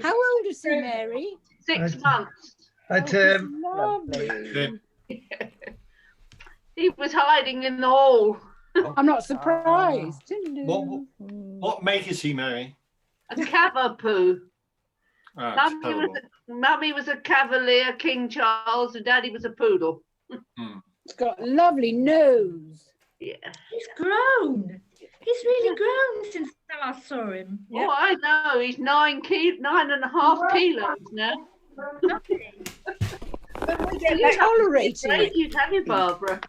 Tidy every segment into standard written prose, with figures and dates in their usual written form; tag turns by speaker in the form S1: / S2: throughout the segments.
S1: How old is he, Mary?
S2: 6 months.
S1: Lovely.
S2: He was hiding in the hall.
S1: I'm not surprised.
S3: What make is he, Mary?
S2: A Cavapoo.
S3: Ah,
S2: Mummy was a Cavalier, King Charles, and Daddy was a poodle.
S1: He's got a lovely nose.
S2: Yeah.
S4: He's grown. He's really grown since I last saw him.
S2: Yeah. Oh, I know. He's 9.5 kilos now.
S1: You tolerate
S2: it. You'd have it, Barbara.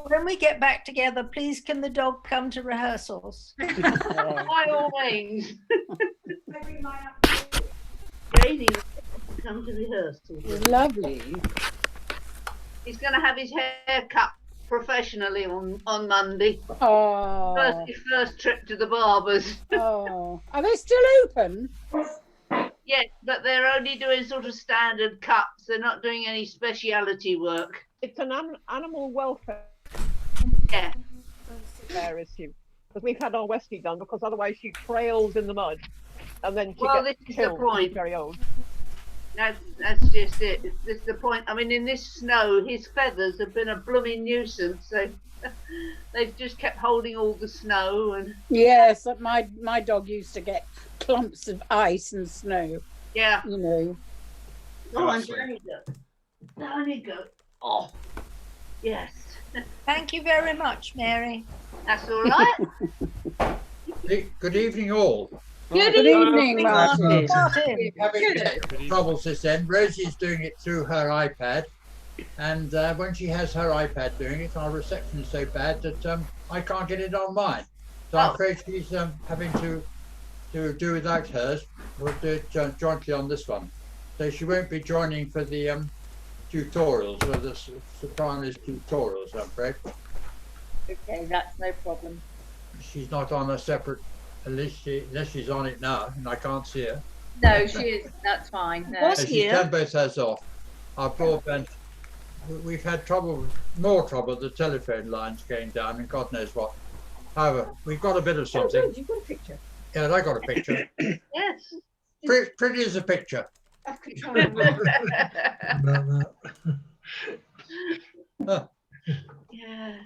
S5: When we get back together, please can the dog come to rehearsals?
S2: By all means. Brady, come to rehearsals.
S1: Lovely.
S2: He's going to have his hair cut professionally on Monday.
S1: Oh.
S2: His first trip to the barbers.
S1: Oh. Are they still open?
S2: Yes, but they're only doing sort of standard cuts. They're not doing any speciality work.
S6: It's an animal welfare
S2: issue
S6: because we've had our Westie done because otherwise she trails in the mud and then she gets
S2: this is
S6: killed.
S2: the point.
S6: She's very old.
S2: That's just it. This is the point. I mean, in this snow, his feathers have been a blooming nuisance. So they've just kept holding all the snow and.
S1: Yes, my dog used to get clumps of ice and snow.
S2: Yeah.
S1: You know.
S2: Oh, and down you go. Down you go. Oh, yes.
S5: Thank you very much, Mary.
S2: That's all right.
S7: Good evening, all.
S1: Good evening, Martin.
S7: Having troubles this end. Rosie's doing it through her iPad, and when she has her iPad doing it, our reception is so bad that I can't get it on mine. So I'm afraid she's having to do without hers. We'll do it jointly on this one. So she won't be joining for the tutorials, or the sopranos tutorials, I'm afraid.
S5: Okay, that's no problem.
S7: She's not on a separate, unless she's on it now, and I can't see her.
S5: No, she is. That's fine. No.
S7: She's turned both hers off. Our broadband, we've had more trouble. The telephone lines going down, and God knows what. However, we've got a bit of something.
S1: Oh, you've got a picture.
S7: Yeah, I got a picture.
S2: Yes.
S7: Pretty as a picture.
S2: Yeah.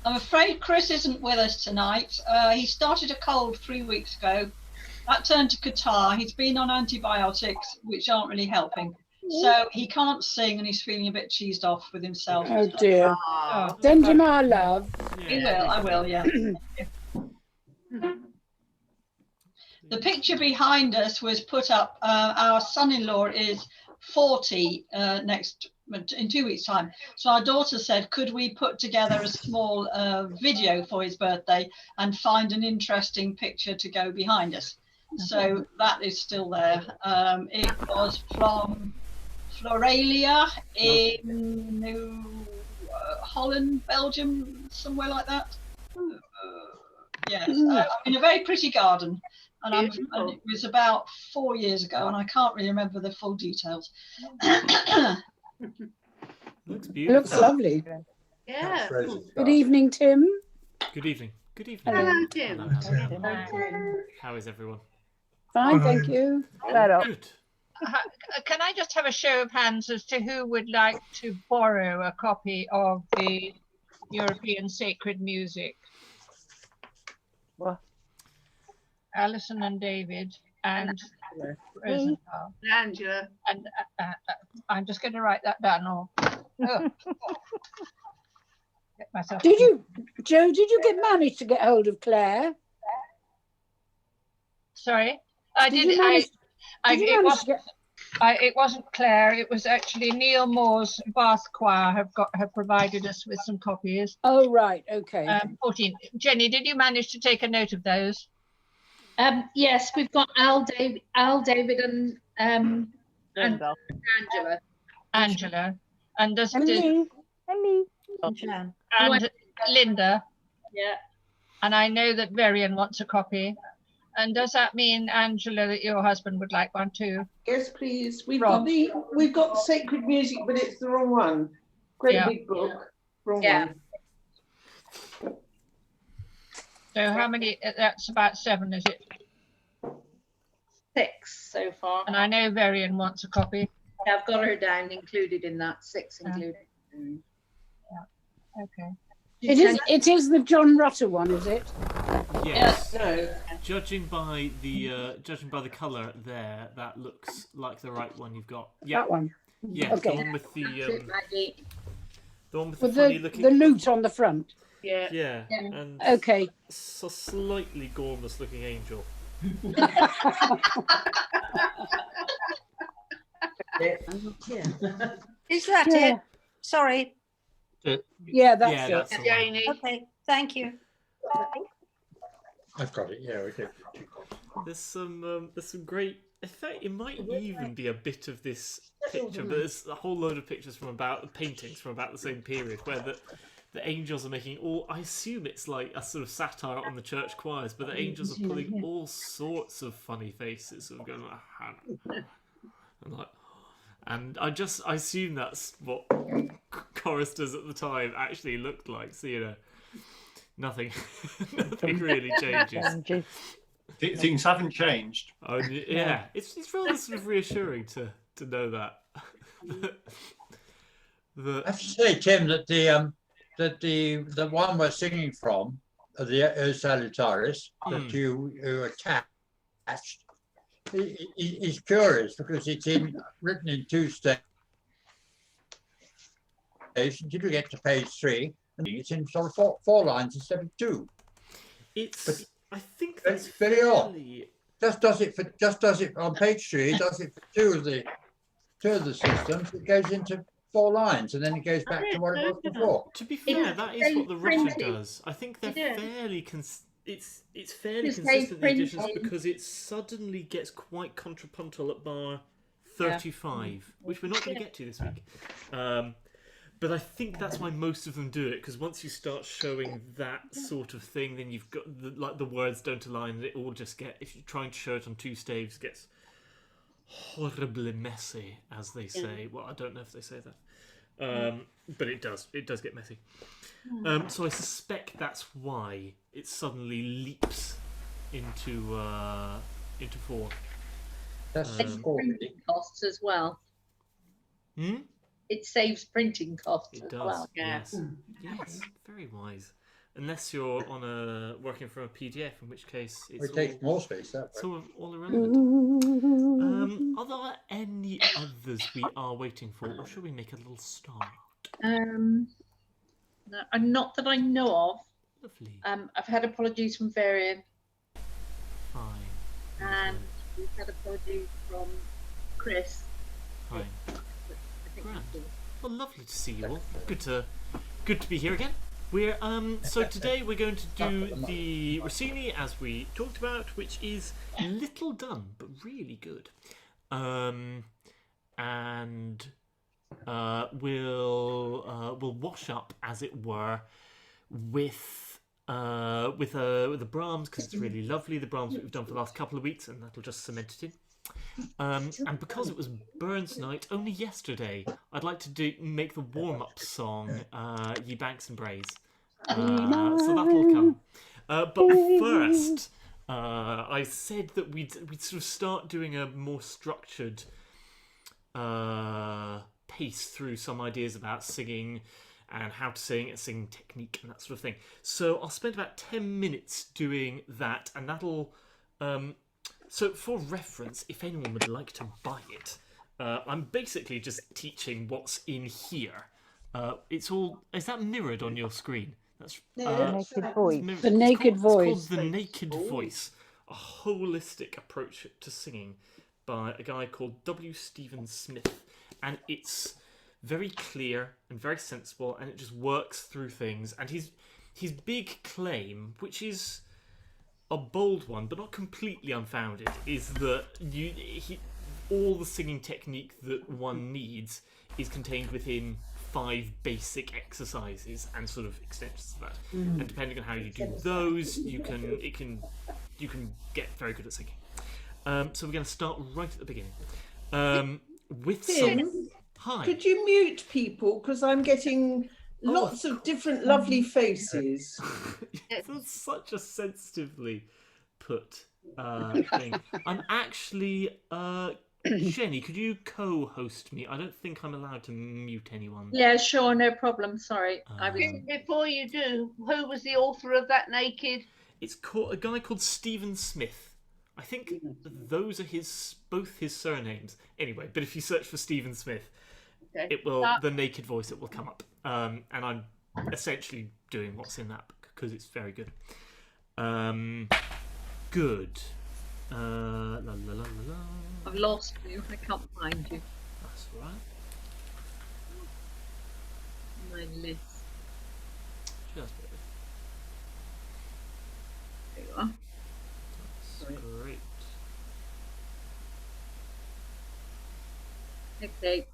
S8: I'm afraid Chris isn't with us tonight. He started a cold 3 weeks ago. That turned to catarrh. He's been on antibiotics, which aren't really helping. So he can't sing and he's feeling a bit cheesed off with himself.
S1: Oh dear. Send him our love.
S8: I will, yeah. The picture behind us was put up. Our son-in-law is 40 in 2 weeks' time. So our daughter said, could we put together a small video for his birthday and find an interesting picture to go behind us? So that is still there. It was from Floralia in New Holland, Belgium, somewhere like that. Yes, in a very pretty garden. And it was about 4 years ago, and I can't really remember the full details.
S9: Looks
S1: It
S9: beautiful.
S1: looks lovely.
S2: Yeah.
S1: Good evening, Tim.
S9: Good evening. Good evening.
S2: Hello, Tim.
S9: Hello. How is everyone?
S1: Fine, thank you.
S9: Good.
S10: Can I just have a show of hands as to who would like to borrow a copy of the European Sacred Music?
S6: What?
S10: Alison and David and Rosenthal.
S2: Angela.
S10: And I'm just going to write that down. Get myself.
S1: Did you manage to get hold of Claire?
S10: Sorry, I did. It wasn't Claire. It was actually Neil Moore's Bath Choir have provided us with some copies.
S1: Oh right, okay.
S10: 14. Jenny, did you manage to take a note of those?
S4: Yes, we've got Al, David, and Angela.
S10: And does
S1: Hello.
S10: and Linda.
S4: Yeah.
S10: And I know that Varian wants a copy. And does that mean, Angela, that your husband would like one too?
S11: Yes, please. We've
S10: Rob.
S11: got sacred music, but it's the wrong one. Great big book. Wrong one.
S10: So how many? That's about 7, is it?
S12: 6 so far.
S10: And I know Varian wants a copy.
S12: Yeah, I've got her down, included in that, 6 included.
S10: Okay.
S1: It is the John Rutter one, is it?
S9: Yes.
S11: No.
S9: Judging by the colour there, that looks like the right one you've got. Yeah.
S1: That one.
S9: Yeah.
S1: Okay.
S9: The one with the the one with the
S1: With
S9: funny looking.
S1: the lute on the front.
S2: Yeah.
S9: Yeah. And
S1: Okay.
S9: a slightly gormless looking angel.
S5: Is that
S1: Yeah.
S5: it? Sorry.
S1: Yeah, that's
S9: Yeah,
S1: it.
S9: that's the one.
S2: Janie.
S5: Okay, thank you.
S7: I've got it. Yeah, okay.
S9: There's some great. In fact, it might even be a bit of this picture, but there's a whole load of pictures from paintings from about the same period where the angels are making all. I assume it's like a sort of satire on the church choirs, but the angels are pulling all sorts of funny faces, sort of going like, and I assume that's what choristers at the time actually looked like. So nothing really changes.
S3: Things haven't changed.
S9: Oh, yeah, it's rather sort of reassuring to know that.
S7: I have to say, Tim, that the one we're singing from, the Salutaris, that you attached, is curious because it's written in 2 stages until you get to page 3, and it's in sort of 4 lines instead of 2.
S9: I think that's
S7: very odd. Just does it on page 3. Does it for two of the systems? It goes into 4 lines, and then it goes back to what it was before.
S9: To be fair, that is what the Rutter does. I think they're fairly it's fairly consistent in the editions because it suddenly gets quite contrapuntal at bar 35, which we're not going to get to this week. But I think that's why most of them do it, because once you start showing that sort of thing, then you've got the words don't align, and it all just if you're trying to show it on 2 staves, it gets horribly messy, as they say. Well, I don't know if they say that, but it does get messy. So I suspect that's why it suddenly leaps into 4.
S12: That's printing costs as well. It saves printing costs
S9: It
S12: as
S9: does.
S12: well.
S9: Yes. Yes. Very wise. Unless you're working from a PDF, in which case
S7: it takes more space that way.
S9: It's all irrelevant. Are there any others we are waiting for, or should we make a little start?
S12: No, not that I know of.
S9: Lovely.
S12: I've had apologies from Varian.
S9: Fine.
S12: And we've had apologies from Chris.
S9: Fine. Grand. Well, lovely to see you all. Good to be here again. We're so today we're going to do the Rossini as we talked about, which is little done but really good. And we'll wash up, as it were, with the Brahms, because it's really lovely. The Brahms that we've done for the last couple of weeks, and that'll just cement it in. And because it was Burns night only yesterday, I'd like to make the warm-up song Ye Banks and Braes. So that'll come. But first, I said that we'd sort of start doing a more structured pace through some ideas about singing and how to sing and singing technique and that sort of thing. So I'll spend about 10 minutes doing that, and that'll... So for reference, if anyone would like to buy it, I'm basically just teaching what's in here. It's all... Is that mirrored on your screen? That's
S1: Naked Voice. The Naked Voice.
S9: It's called The Naked Voice, a holistic approach to singing by a guy called W. Stephen Smith. And it's very clear and very sensible, and it just works through things. And his big claim, which is a bold one, but not completely unfounded, is that all the singing technique that one needs is contained within 5 basic exercises and sort of extensions of that. And depending on how you do those, you can get very good at singing. So we're going to start right at the beginning with
S11: Tim,
S9: some. Hi.
S11: Could you mute people, because I'm getting lots of different lovely faces.
S9: That's such a sensitively put thing. I'm actually Jenny, could you co-host me? I don't think I'm allowed to mute anyone.
S12: Yeah, sure, no problem. Sorry.
S2: Before you do, who was the author of that naked?
S9: It's called a guy called Stephen Smith. I think those are both his surnames. Anyway, but if you search for Stephen Smith, it will the naked voice. It will come up, and I'm essentially doing what's in that book because it's very good. Good. La, la, la, la, la.
S12: I've lost you. I can't find you.
S9: That's all right.
S12: My list.
S9: Just a bit.
S12: There you are.
S9: That's great.
S12: Okay.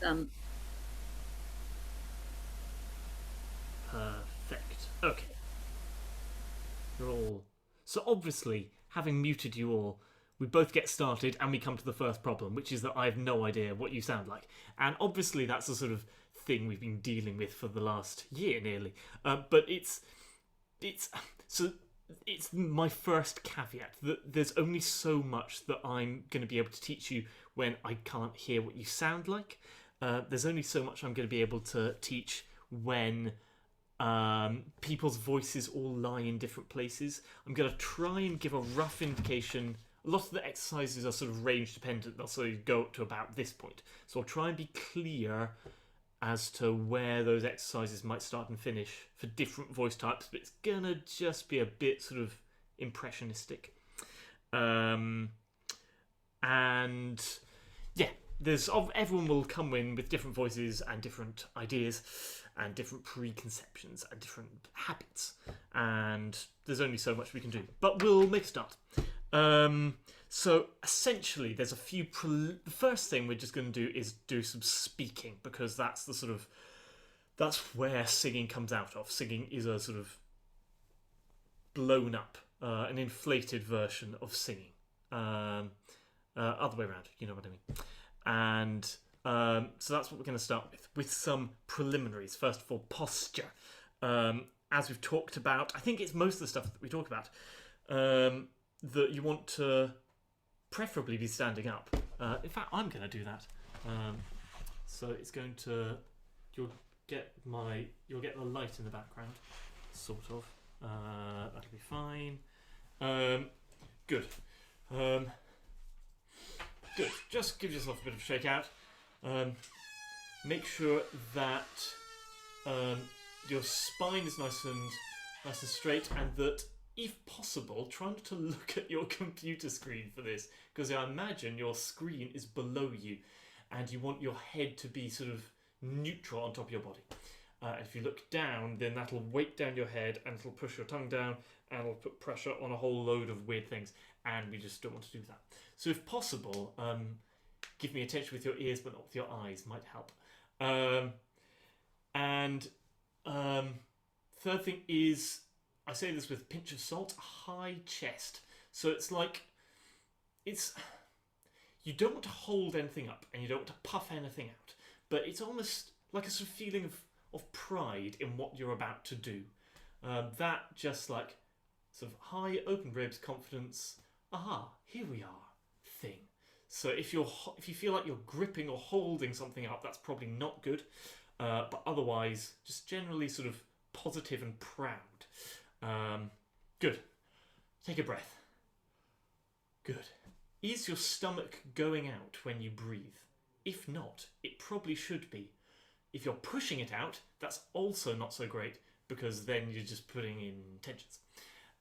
S12: Done.
S9: Perfect. Okay. You're all... So obviously, having muted you all, we both get started and we come to the first problem, which is that I have no idea what you sound like. And obviously that's the sort of thing we've been dealing with for the last year nearly. But it's my first caveat that there's only so much that I'm going to be able to teach you when I can't hear what you sound like. There's only so much I'm going to be able to teach when people's voices all lie in different places. I'm going to try and give a rough indication. A lot of the exercises are sort of range dependent. They'll sort of go up to about this point. So I'll try and be clear as to where those exercises might start and finish for different voice types, but it's going to just be a bit sort of impressionistic. And yeah, everyone will come in with different voices and different ideas and different preconceptions and different habits, and there's only so much we can do, but we'll make a start. So essentially there's a few the first thing we're just going to do is do some speaking, because that's where singing comes out of. Singing is a sort of blown up, an inflated version of singing. Other way around, you know what I mean. And so that's what we're going to start with some preliminaries. First of all, posture. As we've talked about, I think it's most of the stuff that we talk about, that you want to preferably be standing up. In fact, I'm going to do that. So it's going to... You'll get the light in the background, sort of. That'll be fine. Good. Good. Just give yourself a bit of a shake out. Make sure that your spine is nice and straight, and that, if possible, try not to look at your computer screen for this, because I imagine your screen is below you, and you want your head to be sort of neutral on top of your body. If you look down, then that'll weight down your head, and it'll push your tongue down, and it'll put pressure on a whole load of weird things, and we just don't want to do that. So if possible, give me attention with your ears, but not with your eyes, might help. Third thing is, I say this with a pinch of salt, high chest. So it's like, you don't want to hold anything up, and you don't want to puff anything out, but it's almost like a sort of feeling of pride in what you're about to do. That just like sort of high open ribs, confidence, aha, here we are thing. So if you feel like you're gripping or holding something up, that's probably not good. But otherwise, just generally sort of positive and proud. Good. Take a breath. Good. Is your stomach going out when you breathe? If not, it probably should be. If you're pushing it out, that's also not so great, because then you're just putting in tensions.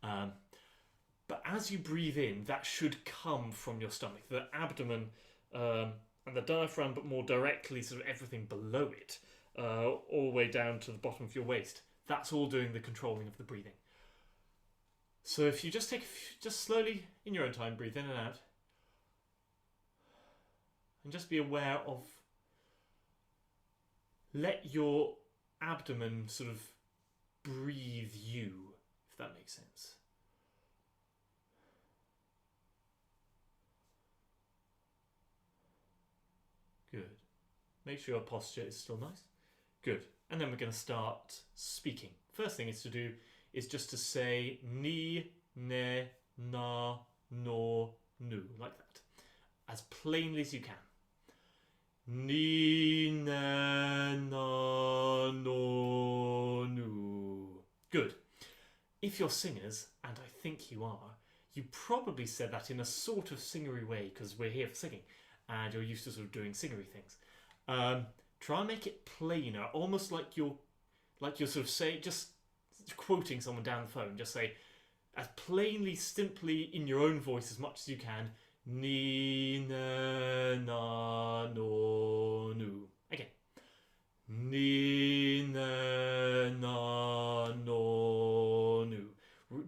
S9: But as you breathe in, that should come from your stomach. The abdomen and the diaphragm, but more directly sort of everything below it, all the way down to the bottom of your waist. That's all doing the controlling of the breathing. So if you just just slowly, in your own time, breathe in and out. And just be aware of, let your abdomen sort of breathe you, if that makes sense. Good. Make sure your posture is still nice. Good. And then we're going to start speaking. First thing is to do is just to say knee ne, na, no, nu, like that. As plainly as you can. Ni, ne, na, no, nu. Good. If you're singers, and I think you are, you probably said that in a sort of singery way, because we're here for singing, and you're used to sort of doing singery things. Try and make it plainer, almost like you're sort of saying, just quoting someone down the phone. Just say, as plainly, simply in your own voice as much as you can, ni, ne, na, no, nu. Again. Ni, ne, na, no, nu.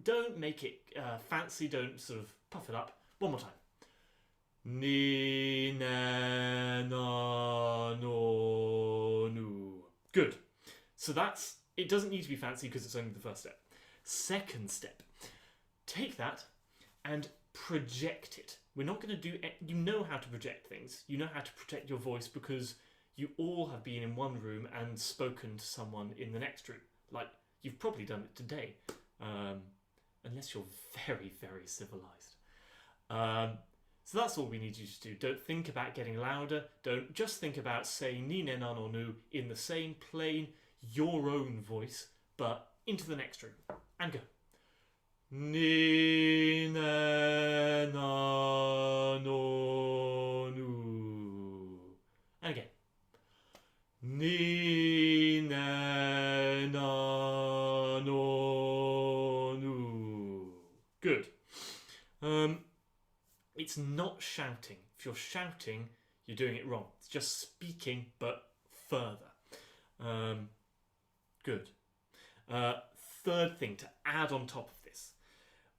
S9: Don't make it fancy, don't sort of puff it up. One more time. Ni, ne, na, no, nu. Good. So it doesn't need to be fancy because it's only the first step. Second step. Take that and project it. We're not going to do it. You know how to project things. You know how to project your voice because you all have been in one room and spoken to someone in the next room. Like, you've probably done it today. Unless you're very, very civilized. So that's all we need you to do. Don't think about getting louder. Don't just think about saying ni, ne, na, no, nu in the same plain, your own voice, but into the next room. And go. Ni, ne, na, no, nu. And again. Ni, ne, na, no, nu. Good. It's not shouting. If you're shouting, you're doing it wrong. It's just speaking, but further. Good. Third thing to add on top of this,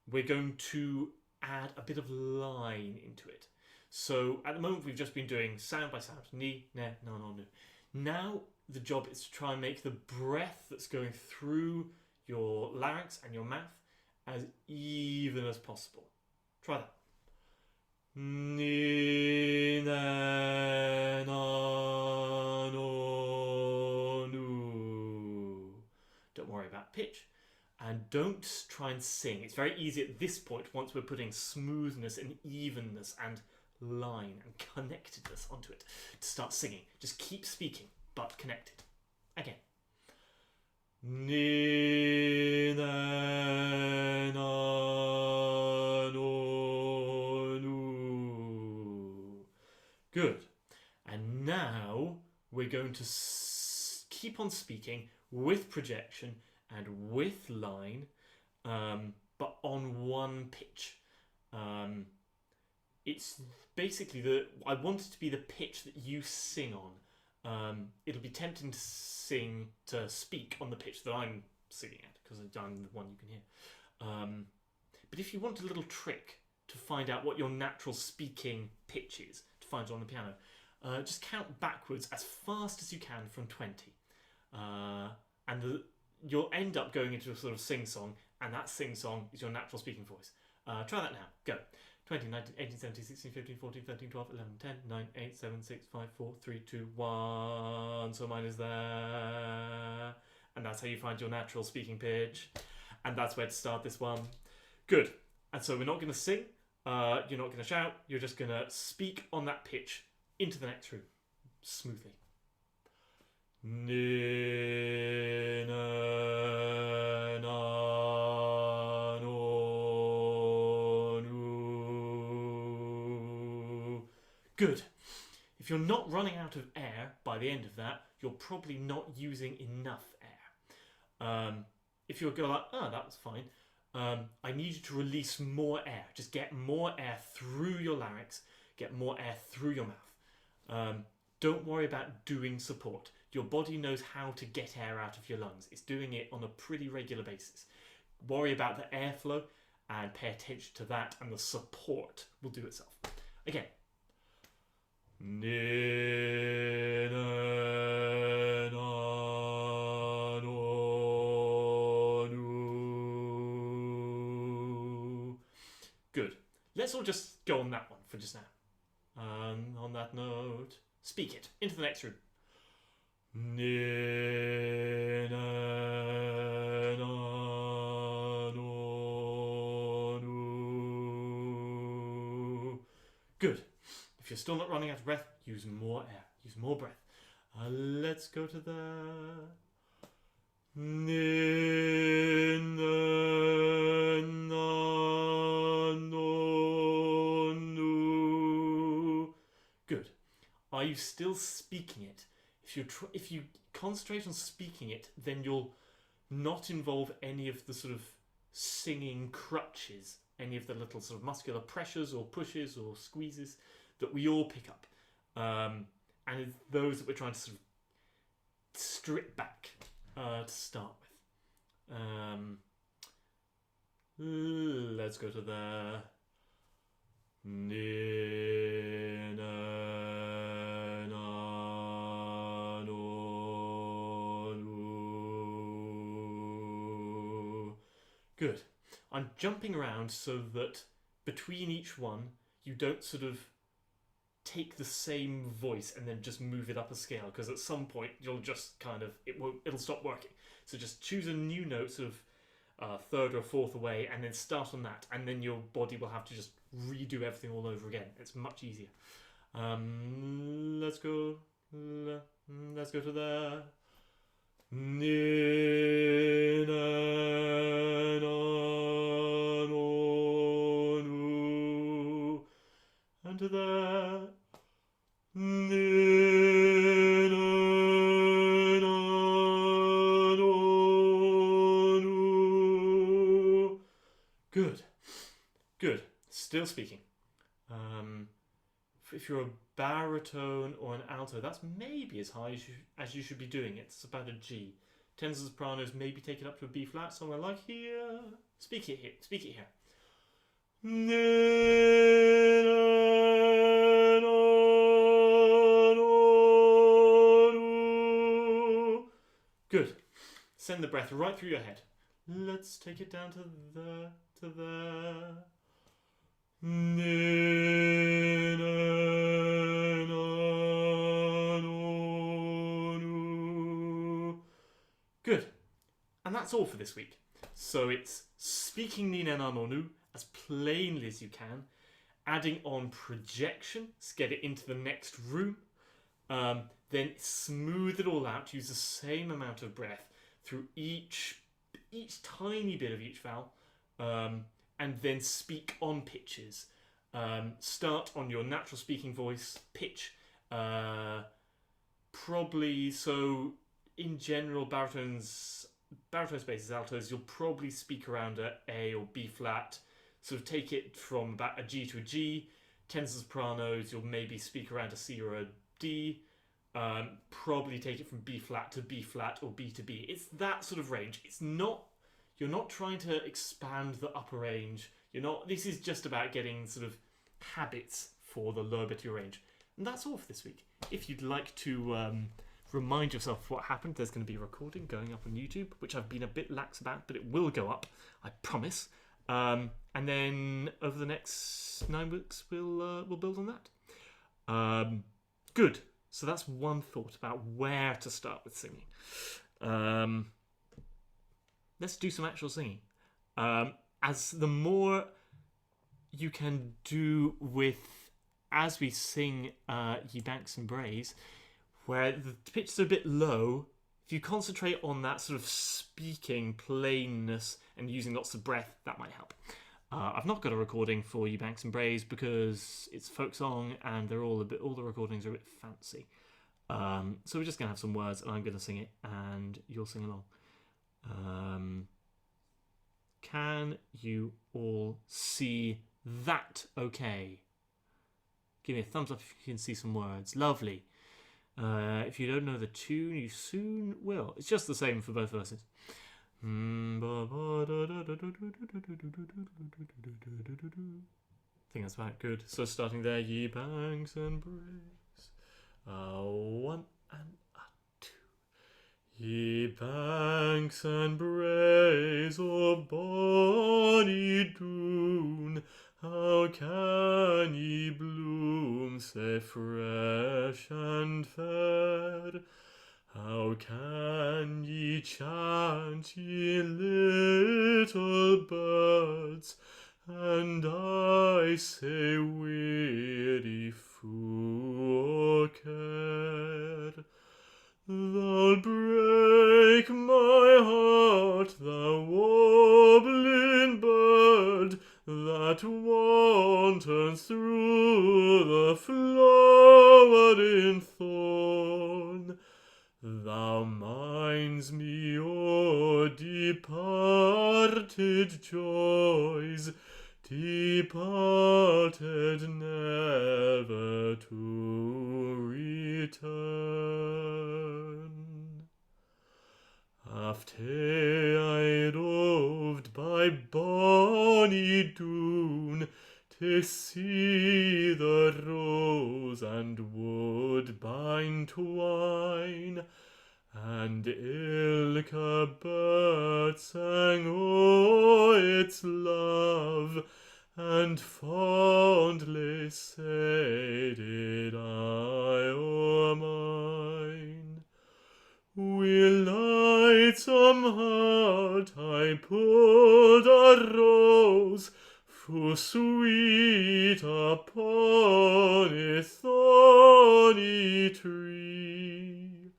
S9: we're going to add a bit of line into it. So at the moment we've just been doing sound by sound, ni, ne, na, no, nu. Now the job is to try and make the breath that's going through your larynx and your mouth as even as possible. Try that. Ni, ne, na, no, nu. Don't worry about pitch. And don't try and sing. It's very easy at this point, once we're putting smoothness and evenness and line and connectedness onto it, to start singing. Just keep speaking, but connected. Again. Ni, ne, na, no, nu. Good. And now we're going to keep on speaking with projection and with line, but on one pitch. It's basically I want it to be the pitch that you sing on. It'll be tempting to speak on the pitch that I'm singing at, because I'm the one you can hear. But if you want a little trick to find out what your natural speaking pitch is, to find it on the piano, just count backwards as fast as you can from 20. And you'll end up going into a sort of sing-song, and that sing-song is your natural speaking voice. Try that now. Go. 20, 19, 18, 17, 16, 15, 14, 13, 12, 11, 10, 9, 8, 7, 6, 5, 4, 3, 2, 1. So mine is there. And that's how you find your natural speaking pitch. And that's where to start this one. Good. And so we're not going to sing. You're not going to shout. You're just going to speak on that pitch into the next room. Smoothly. Ni, ne, na, no, nu. Good. If you're not running out of air by the end of that, you're probably not using enough air. If you'll go like, oh, that was fine, I need you to release more air. Just get more air through your larynx, get more air through your mouth. Don't worry about doing support. Your body knows how to get air out of your lungs. It's doing it on a pretty regular basis. Worry about the airflow and pay attention to that, and the support will do itself. Again. Ni, ne, na, no, nu. Good. Let's all just go on that one for just now. On that note, speak it into the next room. Ni, ne, na, no, Good. If you're still not running out of breath, use more air. Use more breath. Let's go to the... Good. Are you still speaking it? If you concentrate on speaking it, then you'll not involve any of the sort of singing crutches, any of the little sort of muscular pressures or pushes or squeezes that we all pick up. And it's those that we're trying to sort of strip back to start with. Let's go to the... Good. I'm jumping around so that between each one you don't sort of take the same voice and then just move it up a scale, because at some point you'll just kind of it'll stop working. So just choose a new note, sort of third or fourth away, and then start on that, and then your body will have to just redo everything all over again. It's much easier. Let's go to the and to the Good. Still speaking. If you're a baritone or an alto, that's maybe as high as you should be doing it. It's about a G. Tenors and sopranos maybe take it up to a B flat, somewhere like here. Speak it here. Good. Send the breath right through your head. Let's take it down to the Good. And that's all for this week. So it's speaking the Nena Nonu as plainly as you can, adding on projection to get it into the next room, then smooth it all out, use the same amount of breath through each tiny bit of each vowel, and then speak on pitches. Start on your natural speaking voice pitch, probably, so in general baritone spaces, altos, you'll probably speak around A or B flat, sort of take it from about a G to a G. Tenors and sopranos, you'll maybe speak around a C or a D. Probably take it from B flat to B flat or B to B. It's that sort of range. You're not trying to expand the upper range. This is just about getting sort of habits for the lower bit of your range. And that's all for this week. If you'd like to remind yourself of what happened, there's going to be a recording going up on YouTube, which I've been a bit lax about, but it will go up, I promise. And then over the next 9 weeks, we'll build on that. Good. So that's one thought about where to start with singing. Let's do some actual singing. As the more you can do with, as we sing Ye Banks and Braes, where the pitches are a bit low, if you concentrate on that sort of speaking plainness and using lots of breath, that might help. I've not got a recording for Ye Banks and Braes because it's folk song and all the recordings are a bit fancy. So we're just going to have some words and I'm going to sing it and you'll sing along. Can you all see that okay? Give me a thumbs up if you can see some words. Lovely. If you don't know the tune, you soon will. It's just the same for both verses. I think that's about good. So starting there, Ye Banks and Braes. 1 and 2. Ye banks and braes of bonny Doon, how can ye bloom sae fresh and fair? How can ye chant, ye little birds, and I sae weary that wantons through the flowering thorn. Thou minds me o' departed joys, departed never to return. After I roved by bonny Doon to see the rose and woodbine twine, and ilka bird sang o' its love, and fondly said it I o' mine. Wi' lightsome heart I pulled a rose, fu' sweet upon a thorny tree,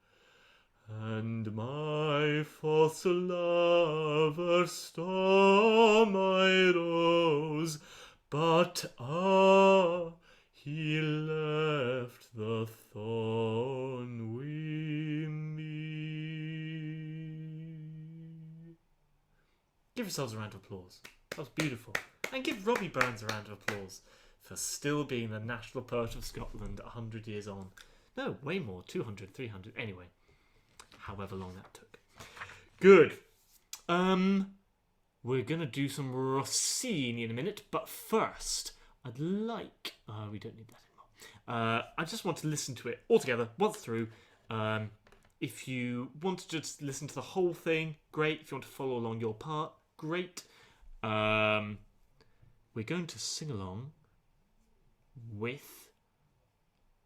S9: and my false lover stole my rose, but he left the thorn wi' me. Give yourselves a round of applause. That was beautiful. And give Robbie Burns a round of applause for still being the national poet of Scotland 100 years on. No, way more. 200, 300. Anyway, however long that took. Good. We're going to do some Rossini in a minute, but first, I'd like... we don't need that anymore. I just want to listen to it all together, once through. If you want to just listen to the whole thing, great. If you want to follow along your part, great. We're going to sing along with,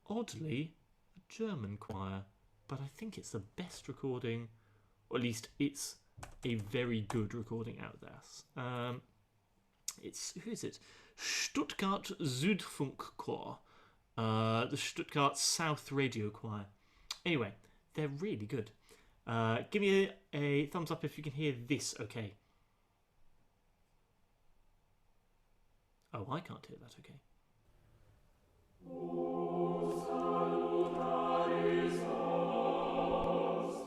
S9: oddly, a German choir, but I think it's the best recording, or at least it's a very good recording out there. Who is it? Stuttgart Südfunkchor, the Stuttgart South Radio Choir. Anyway, they're really good. Give me a thumbs up if you can hear this okay. Oh, I can't hear that okay. Salutaris, Hostias,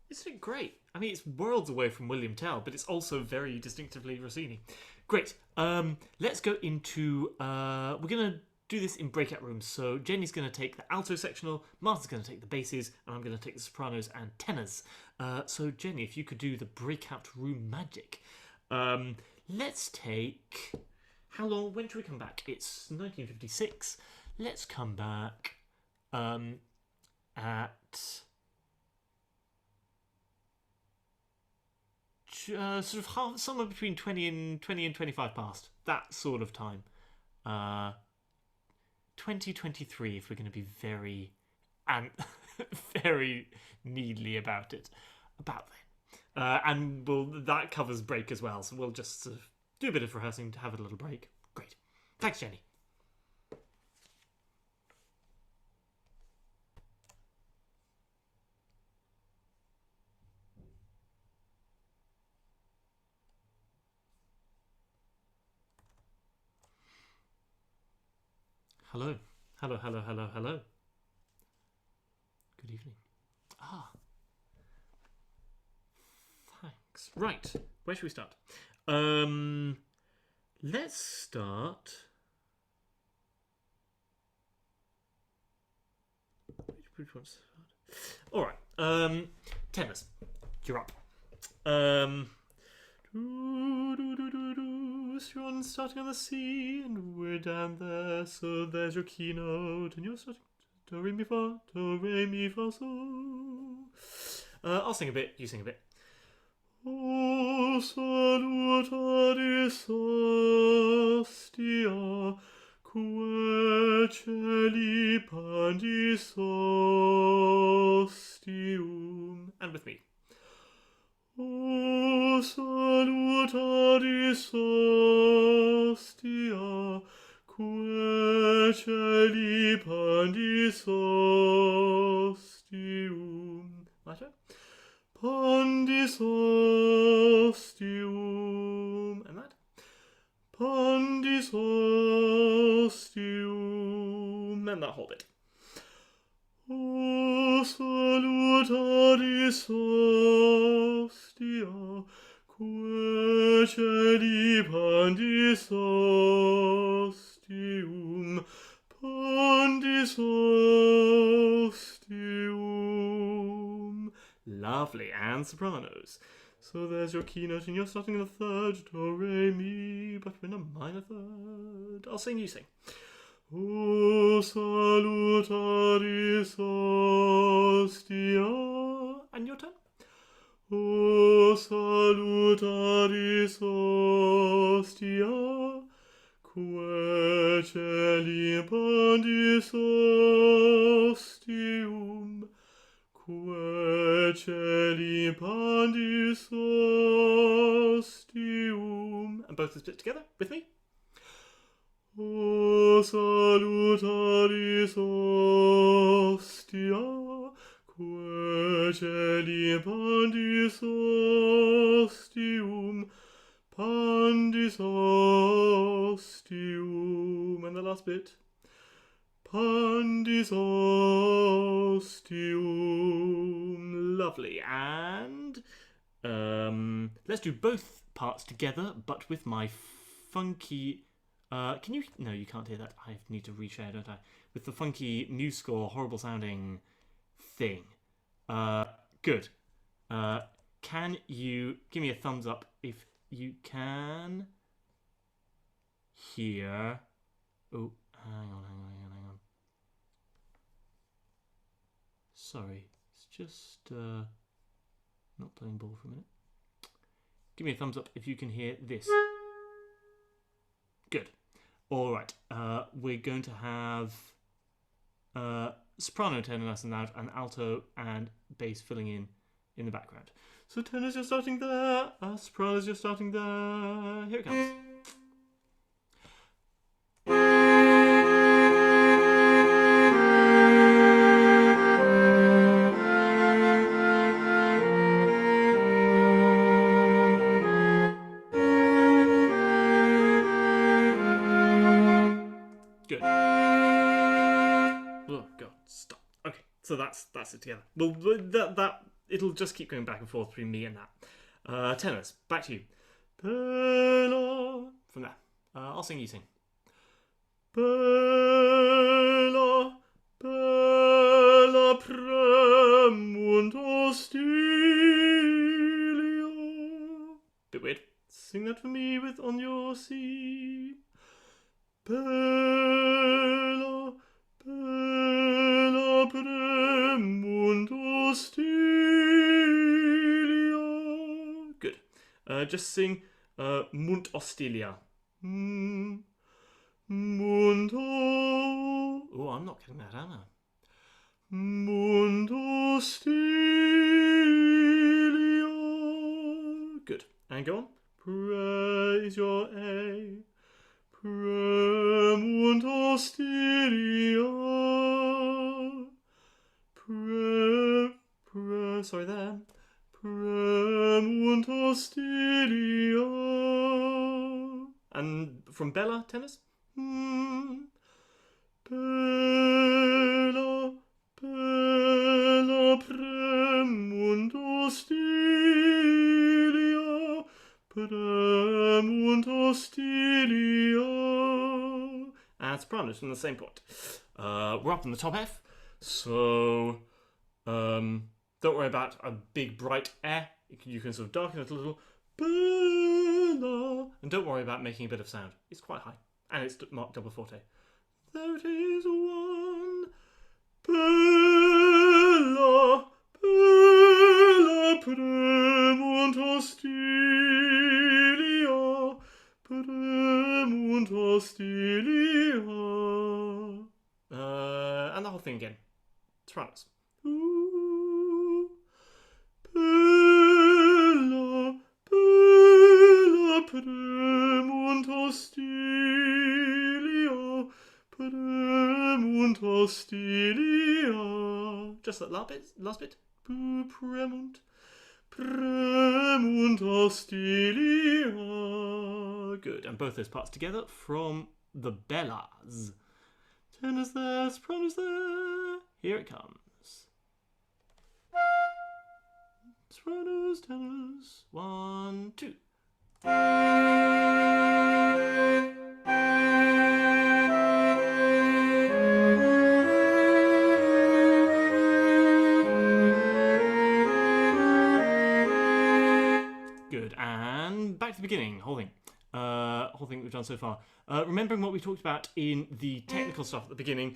S9: It's doing great. I mean, it's worlds away from William Tell, but it's also very distinctively Rossini. Great. Let's go into... we're going to do this in breakout rooms. So Jenny's going to take the alto sectional, Martha's going to take the basses, and I'm going to take the sopranos and tenors. So Jenny, if you could do the breakout room magic. Let's take... How long? When should we come back? It's 1956. Let's come back at... sort of half, somewhere between 20 and 25 past. That sort of time. 2023, if we're going to be very very needly about it. About then. And that covers break as well, so we'll just sort of do a bit of rehearsing to have a little break. Great. Thanks, Jenny. Hello. Hello, hello, hello, hello. Good evening. Ah. Thanks. Right. Where should we start? Let's start... Which one's start? Alright. Tenors. You're up. You're starting on the C, and we're down there, so there's your keynote, and you're starting do re mi fa so. I'll sing a bit, you sing a bit. O salutaris hostia, quae celi pandis ostium. And with me. O salutaris hostia, quae celi pandis ostium. Later. Pandis ostium. And that. Pandis ostium. And that whole bit. O salutaris hostia, quae celi pandis ostium, pandis ostium. Lovely, and sopranos. So there's your keynote, and you're starting in the third, do, re, mi, but we're in a minor third. I'll sing, you sing. O salutaris hostia. And your turn. O salutaris hostia, quae celi pandis ostium, quae celi pandis ostium. And both those bits together with me. O salutaris hostia, quae celi pandis ostium, pandis ostium. And the last bit. Pandis ostium. Lovely. And let's do both parts together, but with my funky... can you... No, you can't hear that. I need to reshare, don't I? With the funky new score, horrible sounding thing. Good. Can you give me a thumbs up if you can hear... Oh, hang on. Sorry, it's just not playing ball for a minute. Give me a thumbs up if you can hear this. Good. All right. We're going to have soprano, tenor, and loud, and alto and bass filling in the background. So tenors, you're starting there. Sopranos, you're starting there. Here it comes. Good. Oh God, stop. Okay, so that's it together. Well, that it'll just keep going back and forth between me and that. Tenors, back to you. Bella. From there. I'll sing, you sing. Bella, bella premunt hostilia. Bit weird. Sing that for me with on your C. Bella, bella premunt hostilia. Good. Just sing munt hostilia. Mundo. Oh, I'm not getting that, am I? Mundo stilia. Good. And go on. Praise your A. Premundo stilia. Sorry there. Premundo stilia. And from Bella, tenors? Bella, bella premundo stilia, premundo stilia. And sopranos from the same point. We're up on the top F, so don't worry about a big bright air. You can sort of darken it a little. Bella. And don't worry about making a bit of sound. It's quite high. And it's marked double forte. There is one. Bella, bella premunt hostilia, premunt hostilia. And the whole thing again. Sopranos. Bella, bella premunt hostilia, premunt hostilia. Just that last bit. Premunt, premunt hostilia. Good. And both those parts together from the bellas. Tenors there, sopranos there. Here it comes. Sopranos, tenors. 1, 2. Good, and back to the beginning, whole thing we've done so far. Remembering what we talked about in the technical stuff at the beginning,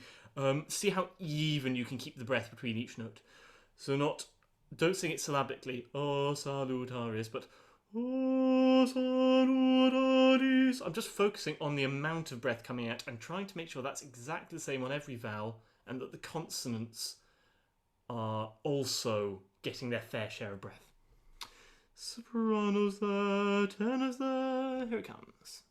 S9: see how even you can keep the breath between each note. So don't sing it syllabically, oh salutaris, but oh salutaris. I'm just focusing on the amount of breath coming out and trying to make sure that's exactly the same on every vowel and that the consonants are also getting their fair share of breath. Sopranos there, tenors there, here it comes.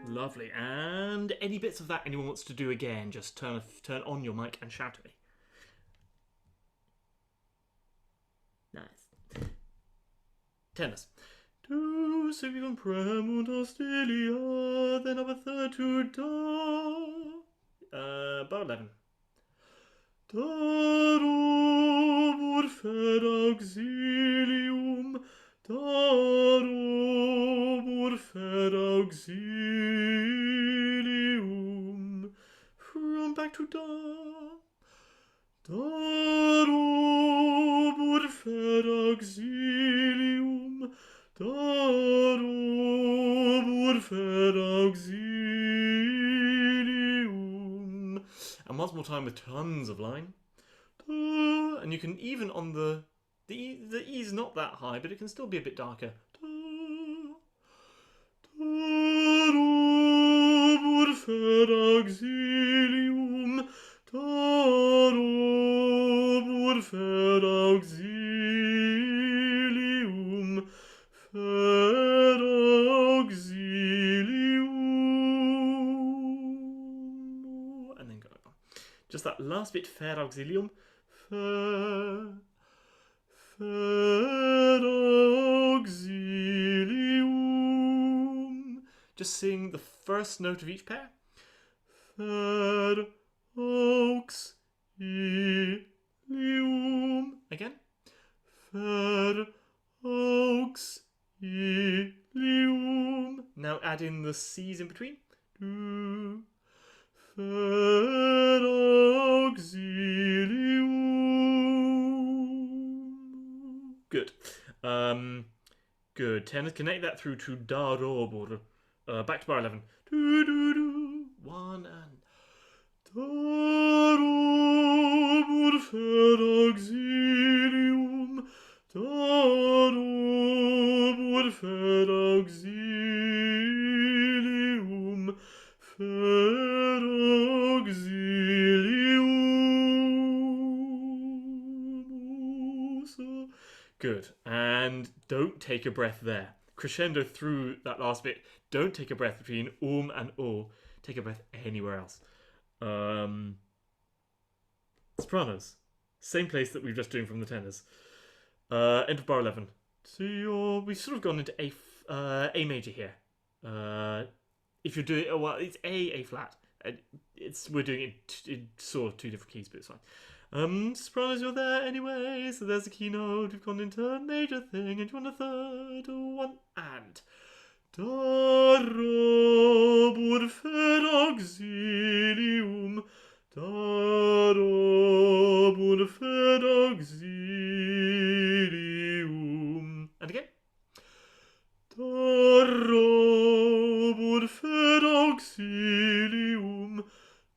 S9: Lovely. And any bits of that anyone wants to do again, just turn on your mic and shout at me. Nice. Tenors. Do second premunt hostilia, then up a third to da. Bar 11. Darobur fer auxilium, darobur fer auxilium. From back to da. Darobur fer auxilium, darobur fer auxilium. And once more time with tons of line. Da, and you can even on the E is not that high, but it can still be a bit darker. Darobur fer auxilium, darobur fer auxilium. that last bit, fer auxilium. Fer auxilium. Just sing the first note of each pair. Fer auxilium. Again. Fer auxilium. Now add in the C's in between. Do. Fer auxilium. Good. Good. Tenors, connect that through to da ro border. Back to bar 11. Do do do. 1 and da ro border fer auxilium. Da ro border fer auxilium. Fer auxilium. Good. And don't take a breath there. Crescendo through that last bit. Don't take a breath between and o. Take a breath anywhere else. Sopranos. Same place that we were just doing from the tenors. End of bar 11. So we've sort of gone into A major here. If you're doing, well, it's A flat. We're doing it in sort of two different keys, but it's fine. Sopranos, you're there anyway, so there's a keynote. We've gone into a major thing, and you want a third one, and da ro bur fer auxilium, da ro bur fer auxilium, and again. Da ro bur fer auxilium,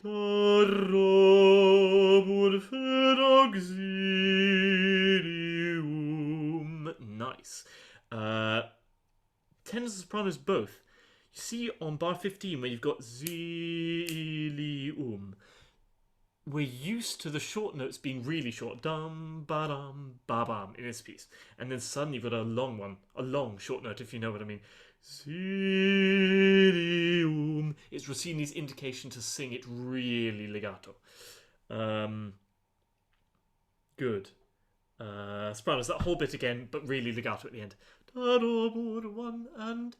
S9: da ro bur fer auxilium. Nice. Tenors and sopranos both. You see on bar 15 where you've got zilium. We're used to the short notes being really short, dum ba dum ba bum in this piece, and then suddenly you've got a long one, a long short note, if you know what I mean. Zilium. It's Rossini's indication to sing it really legato. Good. Sopranos, that whole bit again, but really legato at the end. Da do bur one and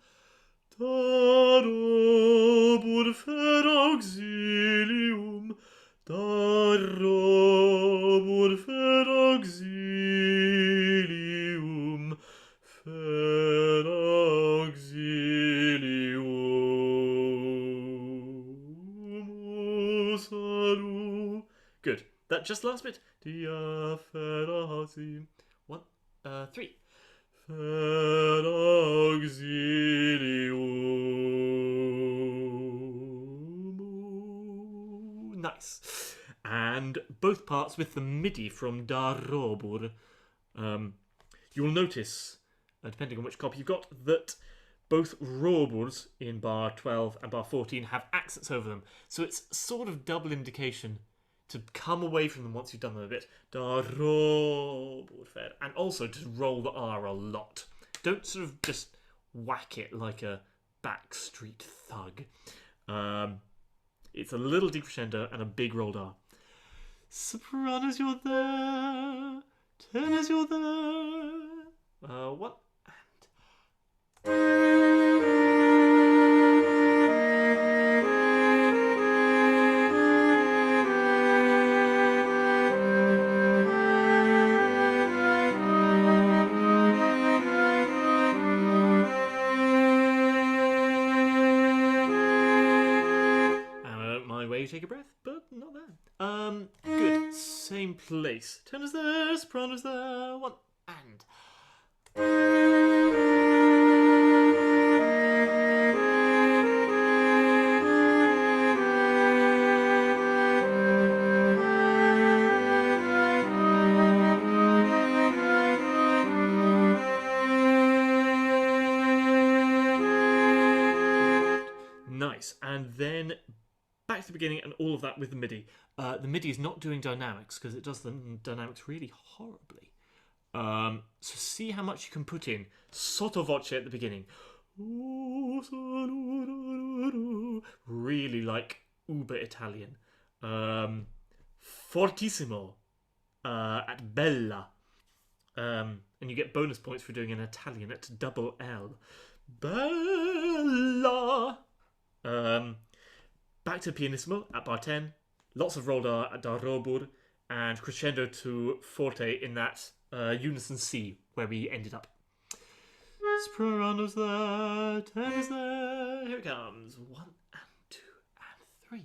S9: da do bur fer auxilium. Da ro bur fer auxilium, fer auxilium. Salu. Good. That just last bit. Dia fer auxilium. 1, 3. Fer auxilium. Nice. And both parts with the MIDI from Da Robur. You'll notice, depending on which copy you've got, that both Roburs in bar 12 and bar 14 have accents over them. So it's sort of double indication to come away from them once you've done them a bit. Da Robur fair. And also to roll the R a lot. Don't sort of just whack it like a backstreet thug. It's a little decrescendo and a big rolled R. Sopranos, you're there. Tenors, you're there. What? Take a breath, but not there. Good. Same place. Tenors there, sopranos there. 1 and. Nice. And then back to the beginning and all of that with the MIDI. The MIDI is not doing dynamics because it does the dynamics really horribly. So see how much you can put in sotto voce at the beginning. Really like uber Italian. fortissimo at Bella. And you get bonus points for doing an Italian at double L. Bella. Back to pianissimo at bar 10. Lots of roll da robur, and crescendo to forte in that unison C where we ended up. Soprano's there, tenor's there. Here it comes. 1 and 2 and 3.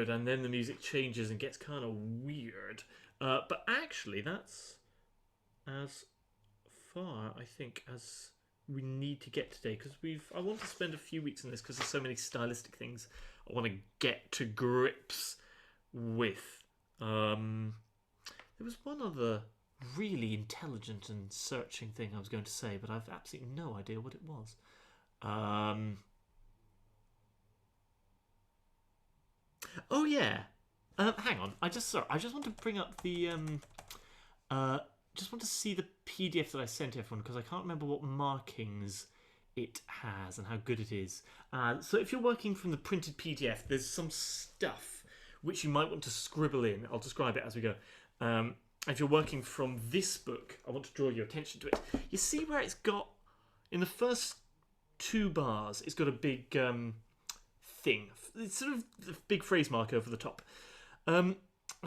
S9: And then the music changes and gets kind of weird. But actually, that's as far, I think, as we need to get today, because I want to spend a few weeks on this because there's so many stylistic things I want to get to grips with. There was one other really intelligent and searching thing I was going to say, but I've absolutely no idea what it was. Oh yeah. Hang on. I just want to bring up the just want to see the PDF that I sent everyone because I can't remember what markings it has and how good it is. So if you're working from the printed PDF, there's some stuff which you might want to scribble in. I'll describe it as we go. If you're working from this book, I want to draw your attention to it. You see where it's got in the first 2 bars, it's got a big thing. It's sort of a big phrase mark over the top. I